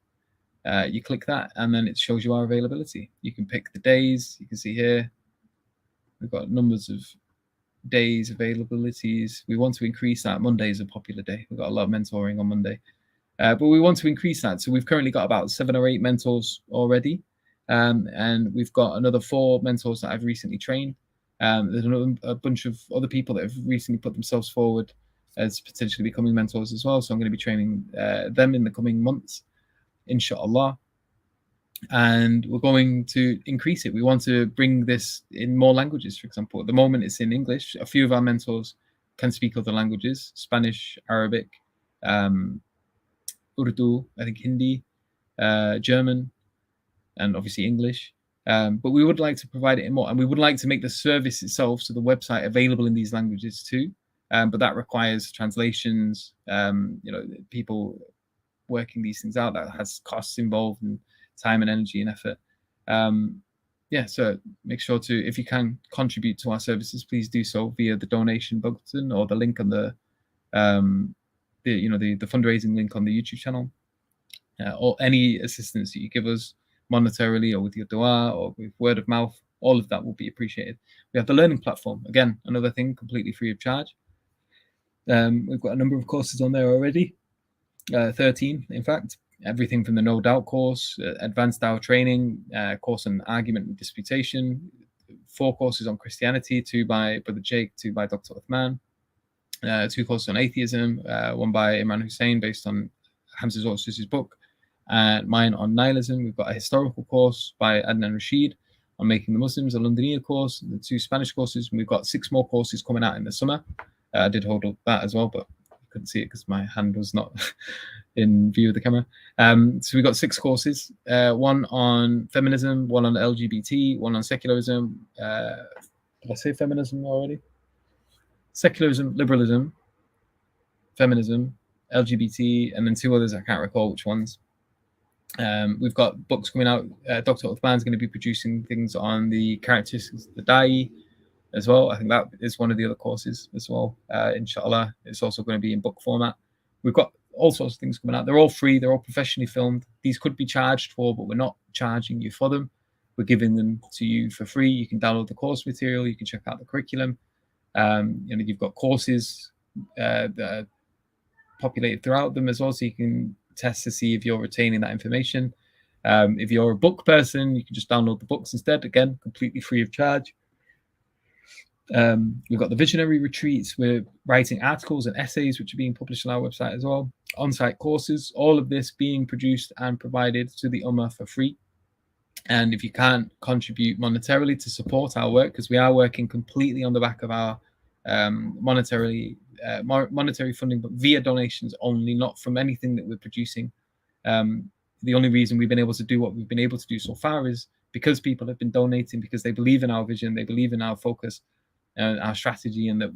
you click that and then it shows you our availability. You can pick the days. You can see here we've got numbers of days availabilities. We want to increase that. Monday is a popular day. We've got a lot of mentoring on Monday, but we want to increase that. So we've currently got about 7 or 8 mentors already, and we've got another 4 mentors that I've recently trained. There's a bunch of other people that have recently put themselves forward as potentially becoming mentors as well. So I'm going to be training them in the coming months, inshallah. And we're going to increase it. We want to bring this in more languages, for example. At the moment, it's in English. A few of our mentors can speak other languages: Spanish, Arabic, Urdu, I think Hindi, German, and obviously English. But we would like to provide it in more, and we would like to make the service itself, so the website, available in these languages too. But that requires translations, people working these things out. That has costs involved and time and energy and effort. So make sure to, if you can contribute to our services, please do so via the donation button or the link on the fundraising link on the YouTube channel, or any assistance that you give us monetarily or with your dua or with word of mouth. All of that will be appreciated. We have the learning platform, again, another thing completely free of charge. We've got a number of courses on there already, 13 in fact. Everything from the No Doubt course, advanced Dawa training, course on argument and disputation, 4 courses on Christianity, 2 by Brother Jake, 2 by Dr. Uthman, 2 courses on atheism, 1 by Imran Hussein based on Hamza Zohar-Susi's book, and mine on nihilism. We've got a historical course by Adnan Rashid on making the Muslims, a Londonian course, the 2 Spanish courses, and we've got 6 more courses coming out in the summer. I did hold up that as well, but you couldn't see it because my hand was not in view of the camera. So we've got 6 courses, 1 on feminism, 1 on LGBT, 1 on secularism. Did I say feminism already? Secularism, liberalism, feminism, LGBT, and then 2 others I can't recall which ones. We've got books coming out. Dr. Uthman is going to be producing things on the characteristics of the Da'i as well. I think that is one of the other courses as well. Inshallah, it's also going to be in book format. We've got all sorts of things coming out. They're all free. They're all professionally filmed. These could be charged for, but we're not charging you for them. We're giving them to you for free. You can download the course material. You can check out the curriculum. You've got courses that are populated throughout them as well, so you can test to see if you're retaining that information. If you're a book person, you can just download the books instead. Again, completely free of charge. We've got the visionary retreats. We're writing articles and essays which are being published on our website as well. On-site courses, all of this being produced and provided to the Ummah for free. And if you can't contribute monetarily to support our work, because we are working completely on the back of our monetary funding, but via donations only, not from anything that we're producing. The only reason we've been able to do what we've been able to do so far is because people have been donating, because they believe in our vision, they believe in our focus, our strategy, and that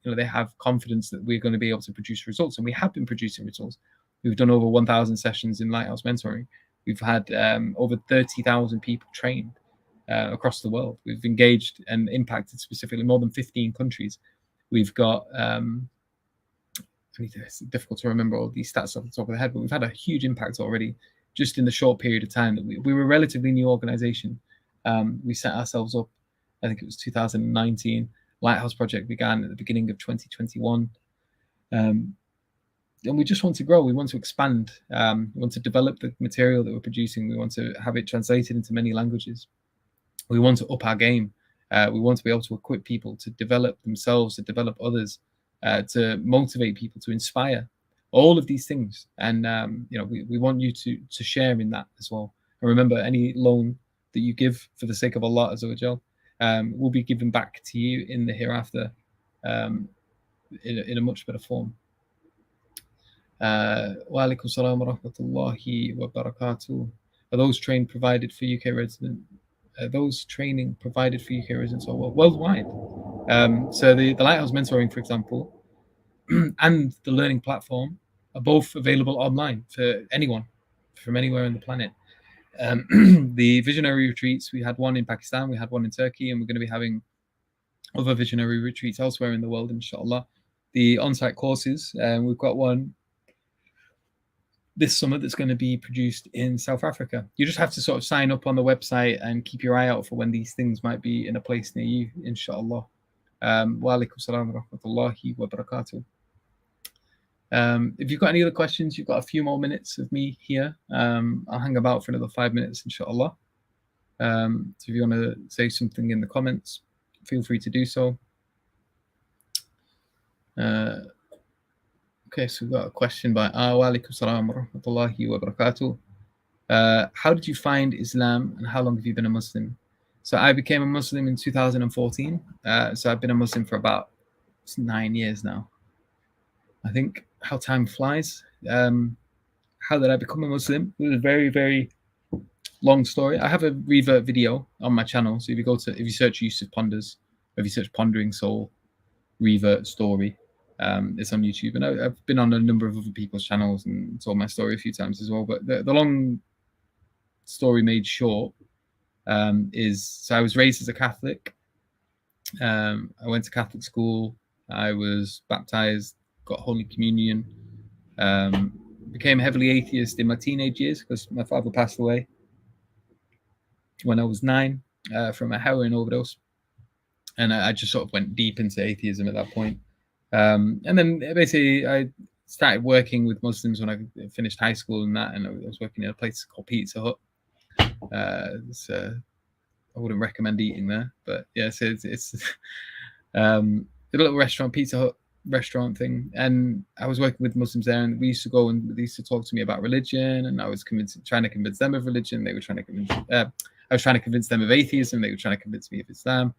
they have confidence that we're going to be able to produce results. And we have been producing results. We've done over 1,000 sessions in Lighthouse mentoring. We've had over 30,000 people trained across the world. We've engaged and impacted specifically more than 15 countries. We've got, it's difficult to remember all these stats off the top of the head, but we've had a huge impact already just in the short period of time that we were a relatively new organization. We set ourselves up, I think it was 2019. Lighthouse project began at the beginning of 2021. And we just want to grow. We want to expand. We want to develop the material that we're producing. We want to have it translated into many languages. We want to up our game. We want to be able to equip people to develop themselves, to develop others, to motivate people, to inspire, all of these things. And we want you to share in that as well. And remember, any loan that you give for the sake of Allah Azza wa Jal will be given back to you in the hereafter in a much better form. Wa alaikum salam wa rahmatullahi wa barakatuh. Are those trained provided for UK residents? Those training provided for UK residents or worldwide? So the Lighthouse mentoring, for example, and the learning platform are both available online for anyone from anywhere on the planet. The visionary retreats, we had one in Pakistan, we had one in Turkey, and we're going to be having other visionary retreats elsewhere in the world, inshallah. The on-site courses, we've got one this summer that's going to be produced in South Africa. You just have to sort of sign up on the website and keep your eye out for when these things might be in a place near you, inshallah. Wa alaikum salam wa rahmatullahi wa barakatuh. If you've got any other questions, you've got a few more minutes of me here. I'll hang about for another 5 minutes, inshallah. So if you want to say something in the comments, feel free to do so. Okay, so we've got a question by wa alaikum salam wa rahmatullahi wa barakatuh. How did you find Islam and how long have you been a Muslim? So I became a Muslim in 2014. So I've been a Muslim for about 9 years now. I think how time flies. How did I become a Muslim? It was a very, very long story. I have a revert video on my channel. So if you search Yusuf Ponders, or if you search Pondering Soul revert story, it's on YouTube. And I've been on a number of other people's channels and told my story a few times as well. But the long story made short is, so I was raised as a Catholic. I went to Catholic school. I was baptized, got Holy Communion, became heavily atheist in my teenage years because my father passed away when I was 9 from a heroin overdose. And I just sort of went deep into atheism at that point. And then basically I started working with Muslims when I finished high school and that, and I was working in a place called Pizza Hut. I wouldn't recommend eating there, but yeah, so it's a little restaurant, Pizza Hut restaurant thing, and I was working with Muslims there, and we used to go and they used to talk to me about religion, and I was trying to convince them of religion. They were trying to convince I was trying to convince them of atheism. They were trying to convince me of Islam,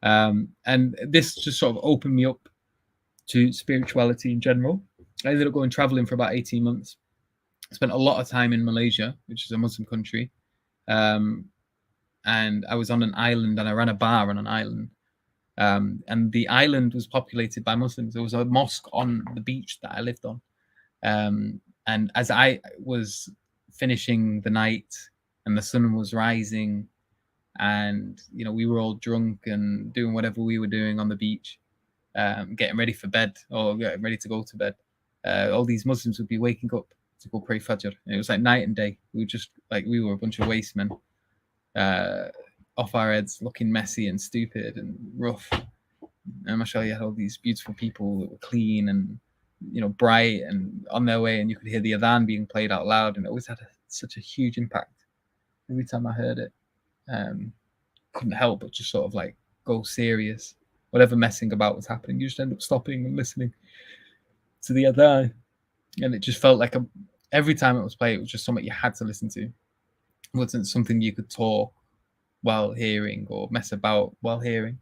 and this just sort of opened me up to spirituality in general. I ended up going traveling for about 18 months. I spent a lot of time in Malaysia, which is a Muslim country, and I was on an island, and I ran a bar on an island. And the island was populated by Muslims. There was a mosque on the beach that I lived on. And as I was finishing the night and the sun was rising, and we were all drunk and doing whatever we were doing on the beach, getting ready for bed or getting ready to go to bed, all these Muslims would be waking up to go pray Fajr. And it was like night and day. We were a bunch of waste men. Off our heads, looking messy and stupid and rough. And mashallah, you had all these beautiful people that were clean and bright and on their way, and you could hear the adhan being played out loud, and it always had such a huge impact. Every time I heard it, couldn't help but just sort of like go serious. Whatever messing about was happening, you just end up stopping and listening to the adhan, and it just felt like every time it was played, it was just something you had to listen to. It wasn't something you could talk while hearing or mess about while hearing.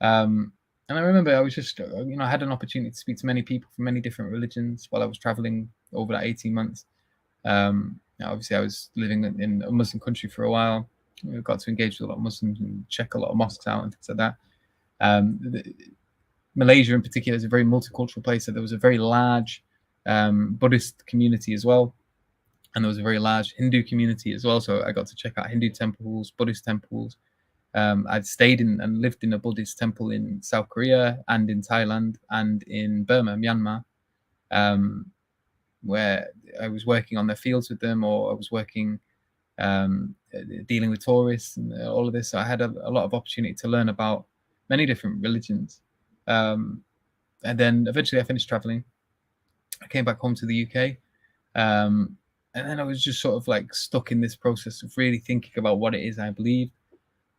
And I remember I was just, I had an opportunity to speak to many people from many different religions while I was traveling over that 18 months. Obviously, I was living in a Muslim country for a while. We got to engage with a lot of Muslims and check a lot of mosques out and things like that. Malaysia in particular is a very multicultural place. So there was a very large Buddhist community as well. And there was a very large Hindu community as well. So I got to check out Hindu temples, Buddhist temples. I'd stayed in and lived in a Buddhist temple in South Korea and in Thailand and in Burma, Myanmar, where I was working on their fields with them, or I was working dealing with tourists and all of this. So I had a lot of opportunity to learn about many different religions. And then eventually I finished traveling. I came back home to the UK. And then I was just sort of like stuck in this process of really thinking about what it is I believe.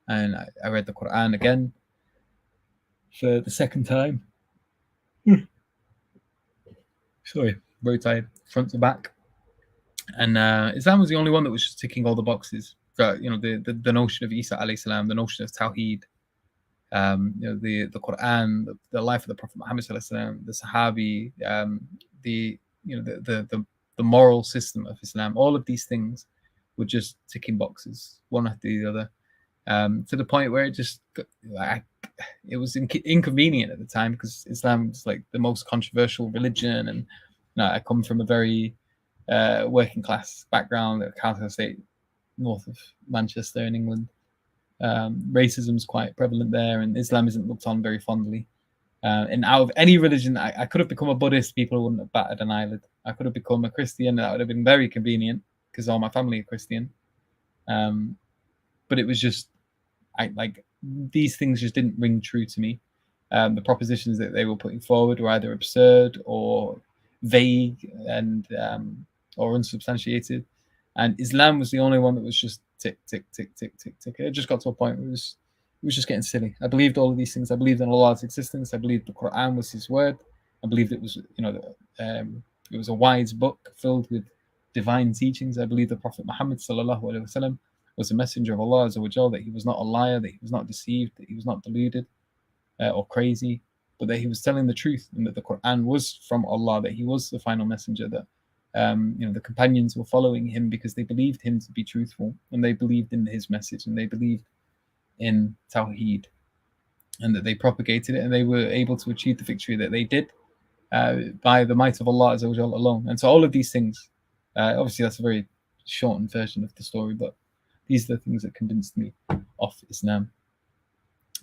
And I read the Quran again for the second time. Sorry, very tired, front to back. And Islam was the only one that was just ticking all the boxes. The notion of Isa alayhi salam, the notion of Tawheed, the Quran, the life of the Prophet Muhammad sallallahu alaihi wasallam, the Sahabi, the moral system of Islam. All of these things were just ticking boxes, one after the other, to the point where it was inconvenient at the time, because Islam was like the most controversial religion, and No, I come from a very working class background at Calcutta State, north of Manchester in England. Racism is quite prevalent there, and Islam isn't looked on very fondly. And out of any religion, I could have become a Buddhist. People wouldn't have batted an eyelid. I could have become a Christian. That would have been very convenient because all my family are Christian. But it was just, these things just didn't ring true to me. The propositions that they were putting forward were either absurd or vague and or unsubstantiated. And Islam was the only one that was just tick, tick, tick, tick, tick, tick. It just got to a point where it was just getting silly. I believed all of these things. I believed in Allah's existence. I believed the Quran was His word. I believed it was, it was a wise book filled with divine teachings. I believed the Prophet Muhammad sallallahu alaihi wasallam was a messenger of Allah Azza wa Jal, that he was not a liar, that he was not deceived, that he was not deluded or crazy, but that he was telling the truth, and that the Quran was from Allah, that he was the final messenger, that the companions were following him because they believed him to be truthful, and they believed in his message, and they believed in Tawheed, and that they propagated it, and they were able to achieve the victory that they did by the might of Allah Azza wa Jal alone. And so all of these things, obviously that's a very shortened version of the story, but these are the things that convinced me of Islam.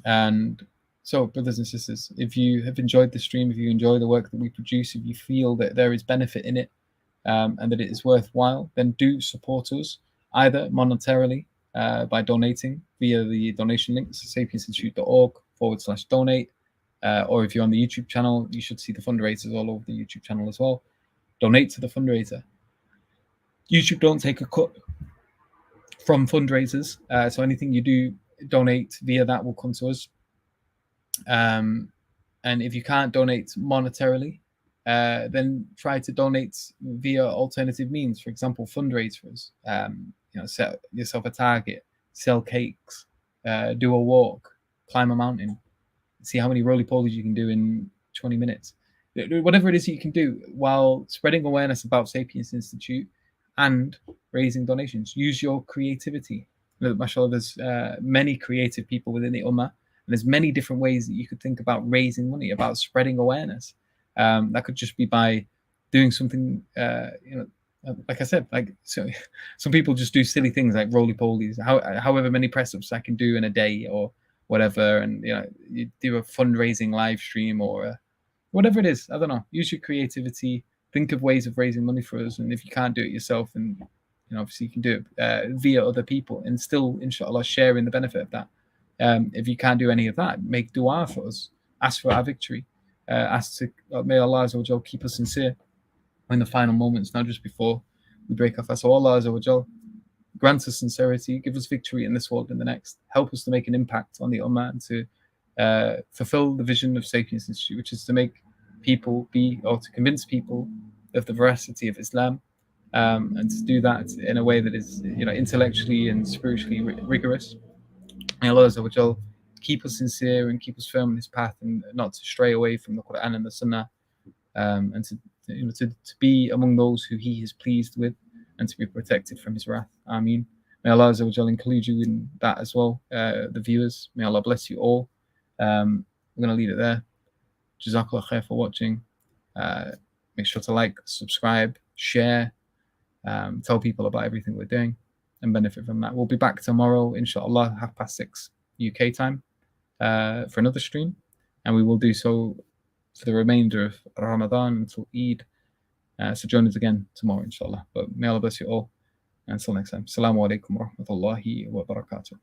And so, brothers and sisters, if you have enjoyed the stream, if you enjoy the work that we produce, if you feel that there is benefit in it and that it is worthwhile, then do support us either monetarily by donating via the donation links, sapiencinstitute.org/donate, or if you're on the YouTube channel, you should see the fundraisers all over the YouTube channel as well. Donate to the fundraiser. YouTube don't take a cut from fundraisers, so anything you do donate via that will come to us. And if you can't donate monetarily, then try to donate via alternative means. For example, fundraise for us. Set yourself a target, sell cakes, do a walk, climb a mountain, see how many roly-polies you can do in 20 minutes. Whatever it is you can do while spreading awareness about Sapience Institute and raising donations. Use your creativity. Mashallah, there's many creative people within the Ummah, and there's many different ways that you could think about raising money, about spreading awareness. That could just be by doing something, like I said, so some people just do silly things like roly-polies, however many press-ups I can do in a day or whatever, and you do a fundraising live stream or whatever it is. I don't know. Use your creativity. Think of ways of raising money for us, and if you can't do it yourself, and obviously you can do it via other people, and still, inshallah, sharing the benefit of that. If you can't do any of that, make dua for us. Ask for our victory. Ask to may Allah Azza wa Jal keep us sincere in the final moments, not just before we break off. So Allah Azza wa Jal grant us sincerity, give us victory in this world and the next. Help us to make an impact on the Ummah and to fulfill the vision of Sapience Institute, which is to make people to convince people of the veracity of Islam, and to do that in a way that is intellectually and spiritually rigorous. May Allah Azza wa Jal keep us sincere and keep us firm on His path, and not to stray away from the Quran and the Sunnah, and to be among those who He is pleased with, and to be protected from His wrath. Ameen. May Allah Azza wa Jal include you in that as well, the viewers. May Allah bless you all. We're going to leave it there. Jazakallah khair for watching. Make sure to like, subscribe, share, tell people about everything we're doing, and benefit from that. We'll be back tomorrow, inshallah, 6:30 UK time, for another stream, and we will do so for the remainder of Ramadan until Eid. So join us again tomorrow, inshallah. But may Allah bless you all, and until next time. Assalamu alaikum wa rahmatullahi wa barakatuh.